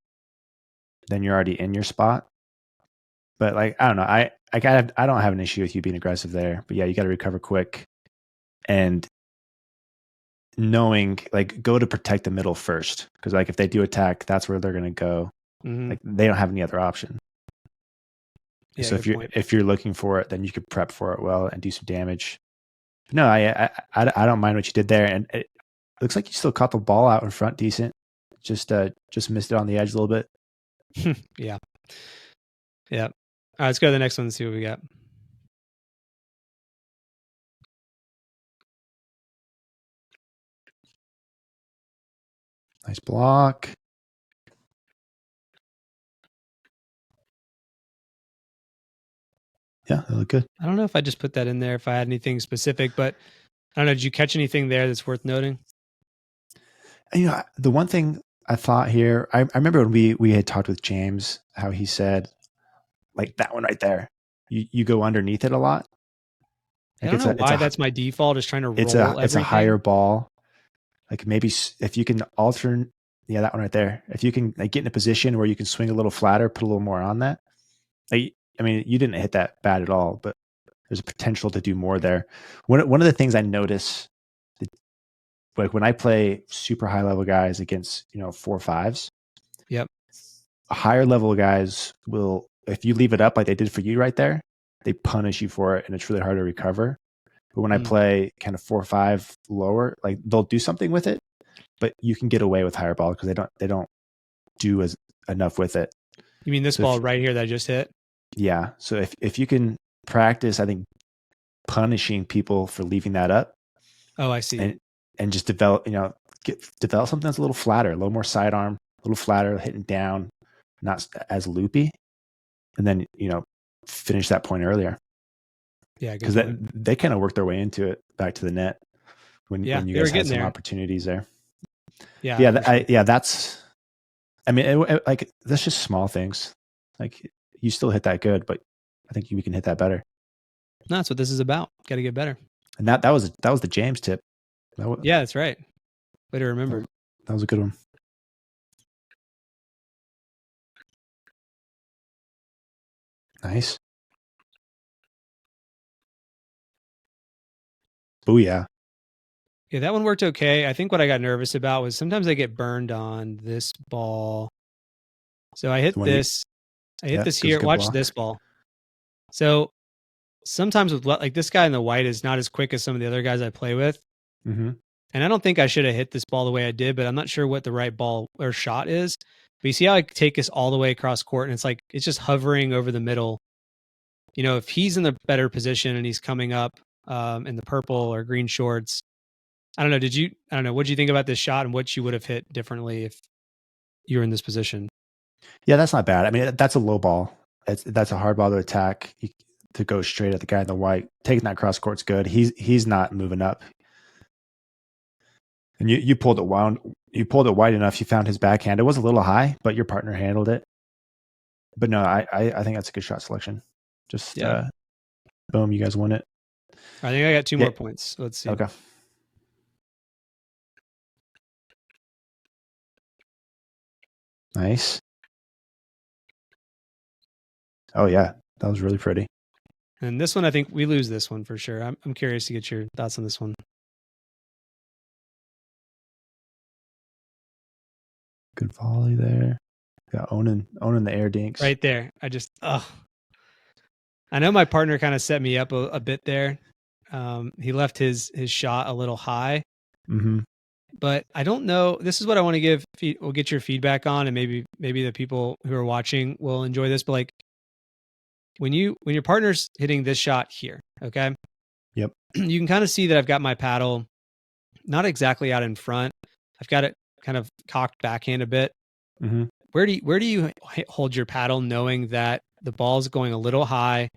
then you're already in your spot. But like, I don't know. I don't have an issue with you being aggressive there, but yeah, you got to recover quick and knowing like go to protect the middle first. Cause like if they do attack, that's where they're going to go. Mm-hmm. Like they don't have any other option. Yeah, So good point. if you're looking for it, then you could prep for it well and do some damage. But no, I don't mind what you did there. And it looks like you still caught the ball out in front decent. Just missed it on the edge a little bit. Yeah. Yeah. All right, let's go to the next one and see what we got. Nice block. Yeah, that looked good. I don't know if I just put that in there if I had anything specific, but I don't know. Did you catch anything there that's worth noting? And, the one thing I thought here, I remember when we had talked with James, how he said, like that one right there, you go underneath it a lot. I Like don't know why that's my default, is trying to roll everything. It's a higher ball. Like maybe if you can alter, yeah, that one right there. If you can like get in a position where you can swing a little flatter, put a little more on that. Like, I mean, you didn't hit that bad at all, but there's a potential to do more there. One of the things I notice, like when I play super high level guys against 4-5s, Yep. higher level guys will, if you leave it up like they did for you right there, they punish you for it, and it's really hard to recover. But when I play kind of 4-5 lower, like they'll do something with it, but you can get away with higher ball because they don't do as enough with it. You mean this ball right here that I just hit? Yeah. So if you can practice, I think punishing people for leaving that up. Oh, I see. And just develop something that's a little flatter, a little more sidearm, a little flatter, hitting down, not as loopy, and then finish that point earlier. Yeah, because they kind of worked their way into it back to the net when you guys had some opportunities there. Yeah, that's. I mean, like that's just small things. Like you still hit that good, but I think we can hit that better. No, that's what this is about. Got to get better. And that was the James tip. Yeah, that's right. Way to remember. That was a good one. Nice. Booyah. Yeah, that one worked okay. I think what I got nervous about was sometimes I get burned on this ball. So I hit this. I hit this here. Watch this ball. So sometimes with like this guy in the white is not as quick as some of the other guys I play with. Mm-hmm. And I don't think I should have hit this ball the way I did, but I'm not sure what the right ball or shot is. But you see how I take this all the way across court, and it's like it's just hovering over the middle. If he's in the better position and he's coming up in the purple or green shorts, I don't know. I don't know. What did you think about this shot and what you would have hit differently if you were in this position? Yeah, that's not bad. I mean, that's a low ball. That's a hard ball to attack, to go straight at the guy in the white. Taking that cross court's good. He's not moving up. And you pulled it wound. You pulled it wide enough. You found his backhand. It was a little high, but your partner handled it. But no, I think that's a good shot selection. Just boom, you guys won it. I think I got 2 more points. Let's see. Okay. Nice. Oh yeah, that was really pretty. And this one, I think we lose this one for sure. I'm curious to get your thoughts on this one. Good volley there. Yeah, owning the air dinks. Right there. I know my partner kind of set me up a bit there. He left his shot a little high. Mm-hmm. But I don't know. This is what I want to we'll get your feedback on, and maybe the people who are watching will enjoy this. But like when your partner's hitting this shot here, okay? Yep. You can kind of see that I've got my paddle not exactly out in front. I've got it kind of cocked backhand a bit. Mm-hmm. Where do you hold your paddle, knowing that the ball's going a little high,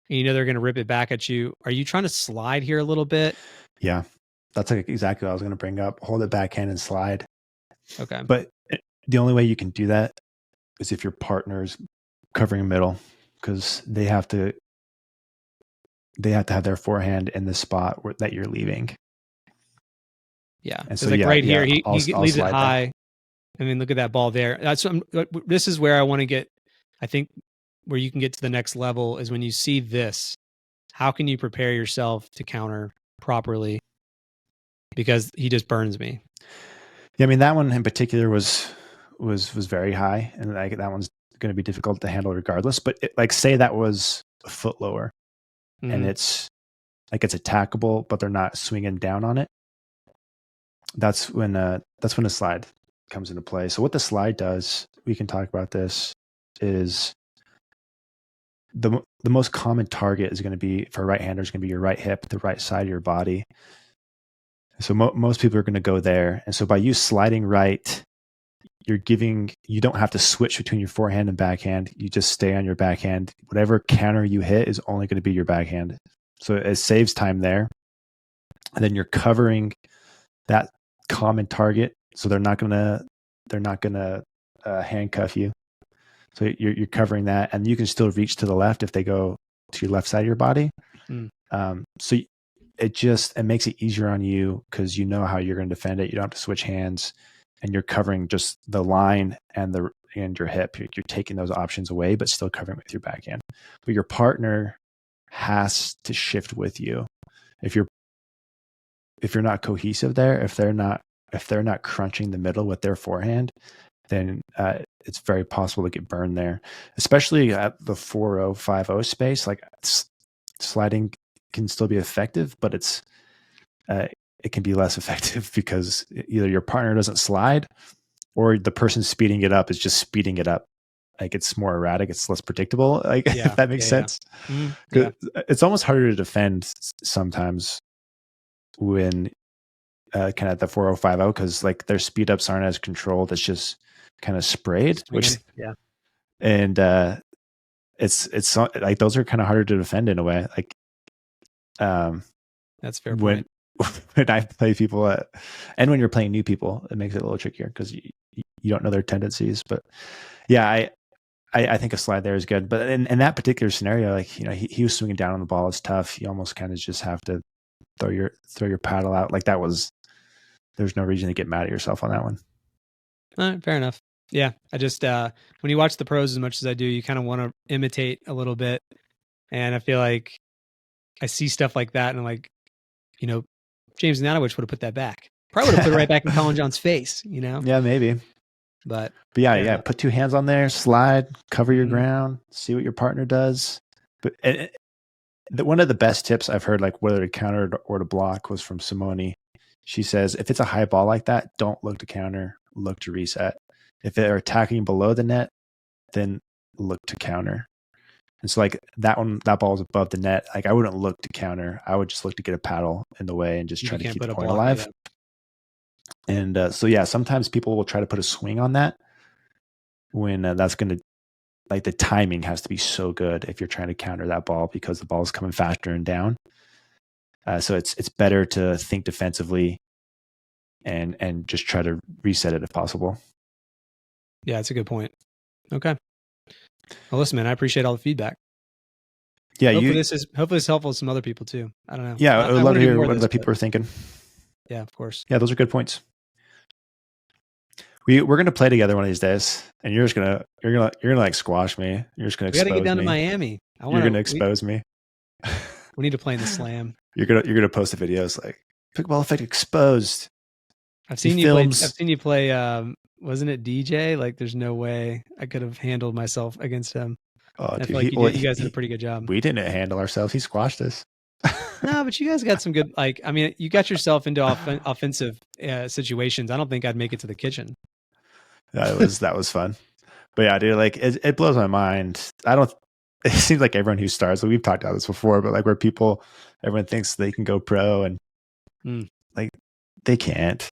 and they're going to rip it back at you? Are you trying to slide here a little bit? Yeah, that's like exactly what I was going to bring up. Hold it backhand and slide. Okay. But the only way you can do that is if your partner's covering middle, because they have to have their forehand in the spot that you're leaving. Yeah. And So like right here, he I'll leaves it slide high. I mean, look at that ball there. This is where I want to get, I think where you can get to the next level is when you see this, how can you prepare yourself to counter properly? Because he just burns me. Yeah, I mean, that one in particular was very high, and like that one's going to be difficult to handle regardless. But like, say that was a foot lower, and it's attackable, but they're not swinging down on it. That's when a slide comes into play. So what the slide does, we can talk about this, is the most common target is going to be for right-handers, going to be your right hip, the right side of your body. So most people are going to go there. And so by you sliding right, you don't have to switch between your forehand and backhand. You just stay on your backhand. Whatever counter you hit is only going to be your backhand. So it saves time there. And then you're covering that common target. So they're not going to handcuff you. So you're covering that, and you can still reach to the left if they go to your left side of your body. So it makes it easier on you because you know how you're going to defend it. You don't have to switch hands, and you're covering just the line and your hip. You're taking those options away, but still covering with your backhand. But your partner has to shift with you. If you're not cohesive there, if they're not crunching the middle with their forehand, then it's very possible to get burned there, especially at the 4-0, 5-0 space. Like sliding can still be effective, but it can be less effective because either your partner doesn't slide or the person speeding it up is just speeding it up. Like it's more erratic, it's less predictable. Like if that makes sense. Yeah. It's almost harder to defend sometimes when kind of at the 4-0, 5-0, because like their speed ups aren't as controlled. It's just kind of sprayed, and it's like those are kind of harder to defend in a way. Like, that's fair point. When I play people and when you're playing new people, it makes it a little trickier because you don't know their tendencies. But yeah, I think a slide there is good. But in that particular scenario, like, he was swinging down on the ball. It's tough. You almost kind of just have to throw your paddle out. Like there's no reason to get mad at yourself on that one. All right, fair enough. Yeah, I just when you watch the pros as much as I do, you kind of want to imitate a little bit, and I feel like I see stuff like that, and I'm like, James Nanowich would have put that back. Probably would have put it right back in Colin John's face. Yeah, maybe. But yeah. Put two hands on there, slide, cover your ground, see what your partner does. But one of the best tips I've heard, like whether to counter or to block, was from Simone. She says, if it's a high ball like that, don't look to counter, look to reset. If they're attacking below the net, then look to counter. And so like that ball is above the net. Like I wouldn't look to counter. I would just look to get a paddle in the way and just try to keep the point alive. And so yeah, sometimes people will try to put a swing on that when that's going to, like, the timing has to be so good if you're trying to counter that ball because the ball is coming faster and down. So it's better to think defensively and just try to reset it if possible. Yeah, that's a good point. Okay. Well, listen, man, I appreciate all the feedback. Yeah, hopefully this is helpful to some other people too. I don't know. Yeah, I would love to hear what other people are thinking. Yeah, of course. Yeah, those are good points. We're gonna play together one of these days, and you're gonna like squash me. You're just gonna expose me. We gotta get down to Miami. You're gonna expose me. We need to play in the slam. You're gonna post the videos like Pickleball Effect exposed. I've seen you play. Wasn't it DJ? Like, there's no way I could have handled myself against him. Oh, I feel like you guys did a pretty good job. We didn't handle ourselves. He squashed us. No, but you guys got some good. Like, I mean, you got yourself into offensive situations. I don't think I'd make it to the kitchen. That was fun. But yeah, dude, like it blows my mind. It seems like everyone who starts, we've talked about this before, but like where everyone thinks they can go pro and like they can't.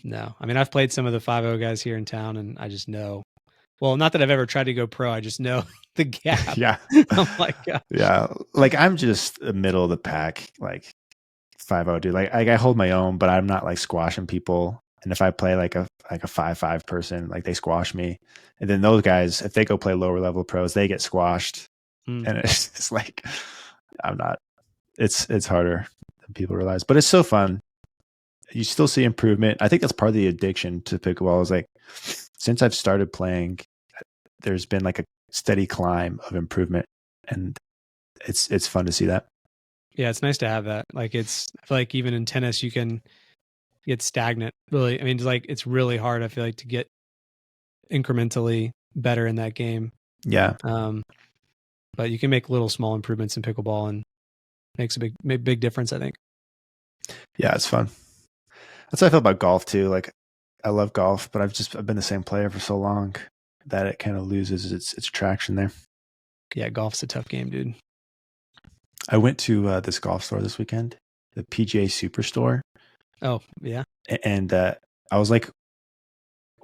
No, I mean, I've played some of the 5-0 guys here in town, and I just know. Well, not that I've ever tried to go pro. I just know the gap. Yeah. Oh my god. Yeah, like I'm just the middle of the pack, like 5-0 dude. Like I hold my own, but I'm not like squashing people. And if I play like a 5-5 person, like they squash me. And then those guys, if they go play lower level pros, they get squashed. And it's like I'm not. It's harder than people realize, but it's so fun. You still see improvement. I think that's part of the addiction to pickleball. Is like since I've started playing, there's been like a steady climb of improvement, and it's fun to see that. Yeah, it's nice to have that. Like I feel like even in tennis, you can get stagnant. Really, I mean, it's really hard. I feel like to get incrementally better in that game. Yeah. But you can make little small improvements in pickleball, and makes a big difference, I think. Yeah, it's fun. That's how I feel about golf too. Like I love golf, but I've been the same player for so long that it kind of loses its traction there. Yeah, golf's a tough game, dude. I went to this golf store this weekend, the PGA Superstore. Oh, yeah. And I was like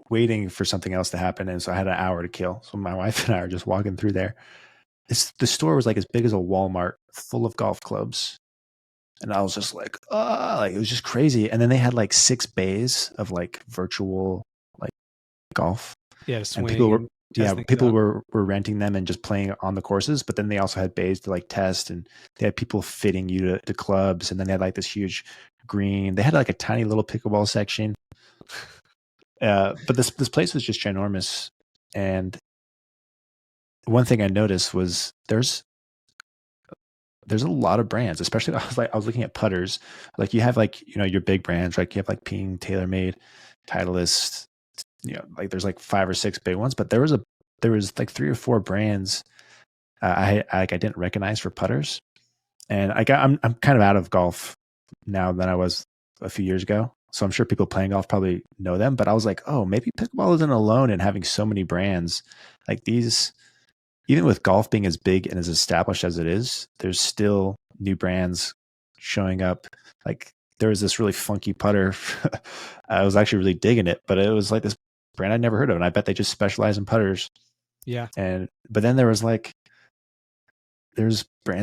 waiting for something else to happen. And so I had an hour to kill. So my wife and I are just walking through there. The store was like as big as a Walmart, full of golf clubs. And I was just like, like it was just crazy. And then they had like 6 bays of like virtual like golf. Yeah, to swing. And people were renting them and just playing on the courses. But then they also had bays to like test, and they had people fitting you to clubs. And then they had like this huge green. They had like a tiny little pickleball section. But this place was just ginormous. And one thing I noticed was there's a lot of brands, especially I was looking at putters. Like you have like, your big brands, right? You have like Ping, TaylorMade, Titleist, like there's like 5 or 6 big ones, but there was like 3 or 4 brands I didn't recognize for putters. And I'm kind of out of golf now than I was a few years ago. So I'm sure people playing golf probably know them, but I was like, oh, maybe pickleball isn't alone in having so many brands like these. Even with golf being as big and as established as it is, there's still new brands showing up. Like there was this really funky putter. I was actually really digging it, but it was like this brand I'd never heard of. And I bet they just specialize in putters. Yeah. But then there's brands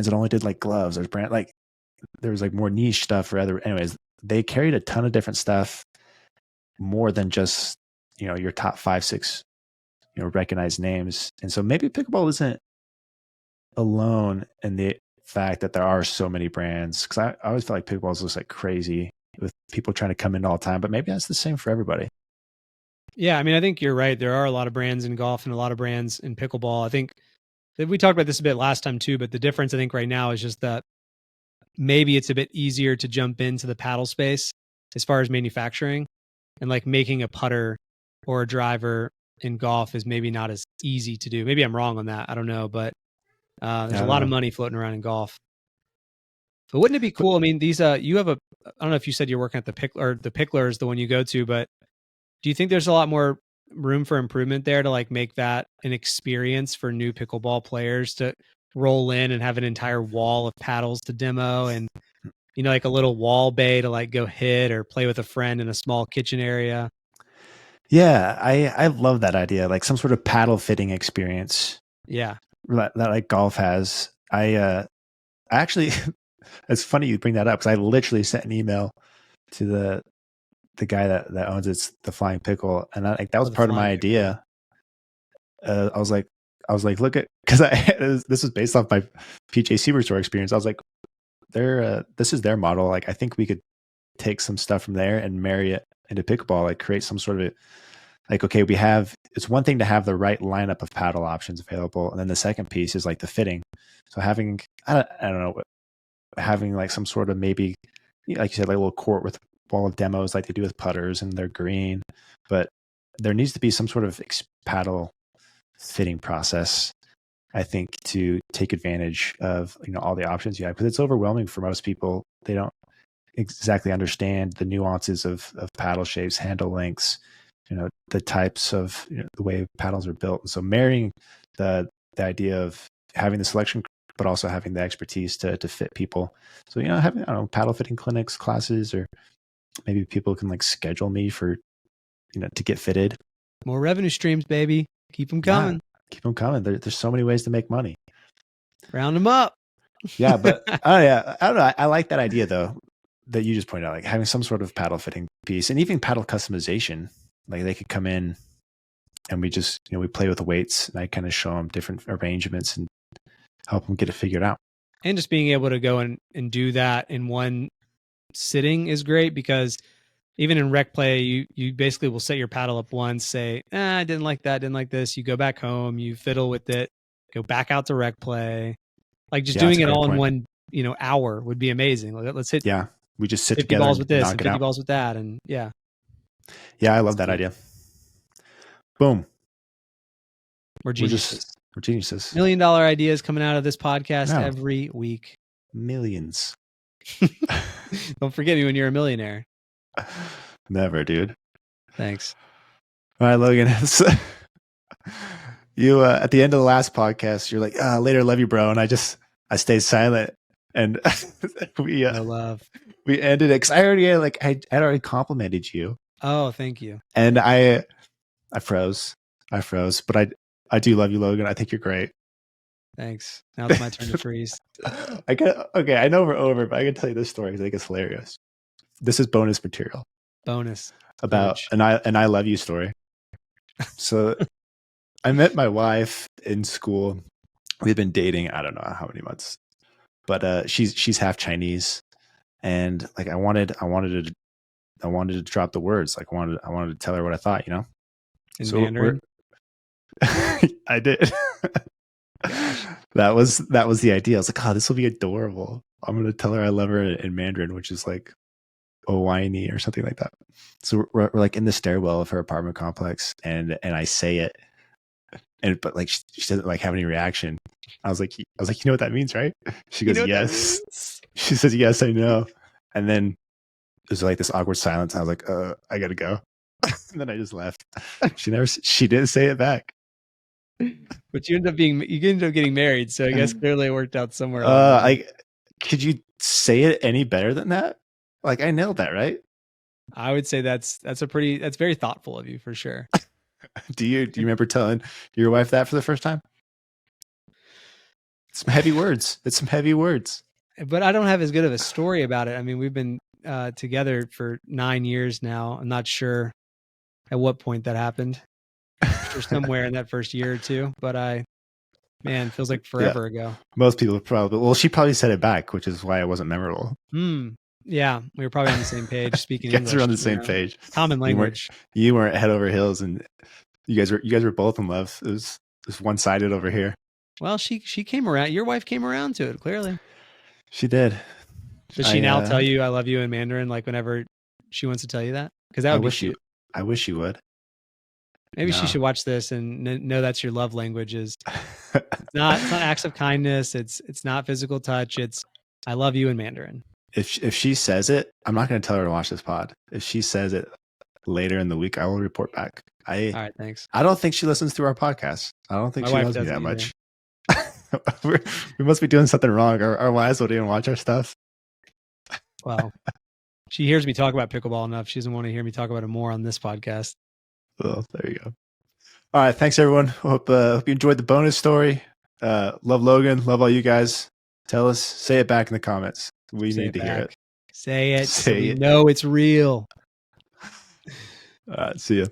that only did like gloves. There was like more niche stuff for other, anyways, they carried a ton of different stuff, more than just, your top 5, 6, recognized names. And so maybe pickleball isn't alone in the fact that there are so many brands. Cause I always feel like pickleball is just like crazy with people trying to come in all the time, but maybe that's the same for everybody. Yeah. I mean, I think you're right. There are a lot of brands in golf and a lot of brands in pickleball. I think that we talked about this a bit last time too, but the difference I think right now is just that maybe it's a bit easier to jump into the paddle space as far as manufacturing, and like making a putter or a driver in golf is maybe not as easy to do. Maybe I'm wrong on that. I don't know, but there's a lot of money floating around in golf. But wouldn't it be cool? I mean, these you have I don't know if you said you're working at the Pickler is the one you go to, but do you think there's a lot more room for improvement there to like make that an experience for new pickleball players to roll in and have an entire wall of paddles to demo, and like a little wall bay to like go hit or play with a friend in a small kitchen area? Yeah, I love that idea, like some sort of paddle fitting experience. Yeah, that like golf has. I actually, it's funny you bring that up because I literally sent an email to the guy that owns the Flying Pickle, and that was part of my idea. I was like, look at, because this was based off my PGA Superstore experience. I was like, this is their model. Like, I think we could take some stuff from there and marry it into pickleball, like create some sort of like, okay, it's one thing to have the right lineup of paddle options available, and then the second piece is like the fitting. So having, I don't know, having like some sort of maybe, like you said, like a little court with wall of demos like they do with putters, and they're green, but there needs to be some sort of paddle fitting process, I think, to take advantage of all the options you have, because it's overwhelming for most people. They don't exactly understand the nuances of paddle shapes, handle lengths, the types of the way paddles are built. And so marrying the idea of having the selection, but also having the expertise to fit people. So having, I don't know, paddle fitting clinics, classes, or maybe people can like schedule me for to get fitted. More revenue streams, baby. Keep them coming. Yeah, keep them coming. There's so many ways to make money. Round them up. Yeah, but oh yeah, I don't know. I like that idea though. that you just pointed out, like having some sort of paddle fitting piece and even paddle customization. Like they could come in and we just, we play with the weights and I kind of show them different arrangements and help them get it figured out. And just being able to go and do that in one sitting is great, because even in rec play, you basically will set your paddle up once, say, I didn't like that, didn't like this. You go back home, you fiddle with it, go back out to rec play. Like just doing it all in one, hour would be amazing. Like, let's hit we just sit 50 together balls with this and and 50 balls with that. And yeah, I love that idea. Boom. We're geniuses. We're geniuses. $1 million ideas coming out of this podcast every week. Millions. Don't forget me when you're a millionaire. Never, dude. Thanks. All right, Logan. You at the end of the last podcast, you're like, later, love you, bro. And I stayed silent, and no love. We ended it because I already complimented you. Oh, thank you. And I froze, but I do love you, Logan. I think you're great. Thanks. Now it's my turn to freeze. I know we're over, but I can tell you this story because I think it's hilarious. This is bonus material. Bonus about an I love you story. So I met my wife in school. We've been dating, I don't know how many months, but she's half Chinese, and like I wanted to drop the words. Like I wanted to tell her what I thought, In Mandarin. I did. That was the idea. I was like, this will be adorable. I'm gonna tell her I love her in Mandarin, which is like Owaini or something like that. So we're like in the stairwell of her apartment complex, and I say it, but like she doesn't like have any reaction. I was like, you know what that means, right? She goes, yes. She says, yes, I know. And then there's like this awkward silence. I was like, I gotta go. And then I just left. She didn't say it back. But you ended up getting married, so I guess clearly it worked out somewhere. Could you say it any better than that? Like I nailed that, right? I would say that's very thoughtful of you for sure. Do you remember telling your wife that for the first time? It's some heavy words. But I don't have as good of a story about it. I mean, we've been together for 9 years now. I'm not sure at what point that happened. Or somewhere in that first year or two, but it feels like forever ago. Most people she probably said it back, which is why it wasn't memorable. Yeah, we were probably on the same page. Speaking English, we're on the same page. Common language. You weren't head over heels, and you guys were both in love. It was one-sided over here. Well, she came around. Your wife came around to it. Clearly, she did. Does she now tell you "I love you" in Mandarin, like whenever she wants to tell you that? Because that would be cute. I wish you would. Maybe she should watch this and know that's your love language. It's not acts of kindness. It's not physical touch. It's "I love you" in Mandarin. If she says it, I'm not going to tell her to watch this pod. If she says it later in the week, I will report back. All right, thanks. I don't think she listens to our podcast. I don't think she loves me that much. We must be doing something wrong. Our wives won't even watch our stuff. Well, she hears me talk about pickleball enough. She doesn't want to hear me talk about it more on this podcast. Well, there you go. All right. Thanks, everyone. Hope you enjoyed the bonus story. Love Logan. Love all you guys. Say it back in the comments. We need to hear it. Say it. So we know it's real. See ya.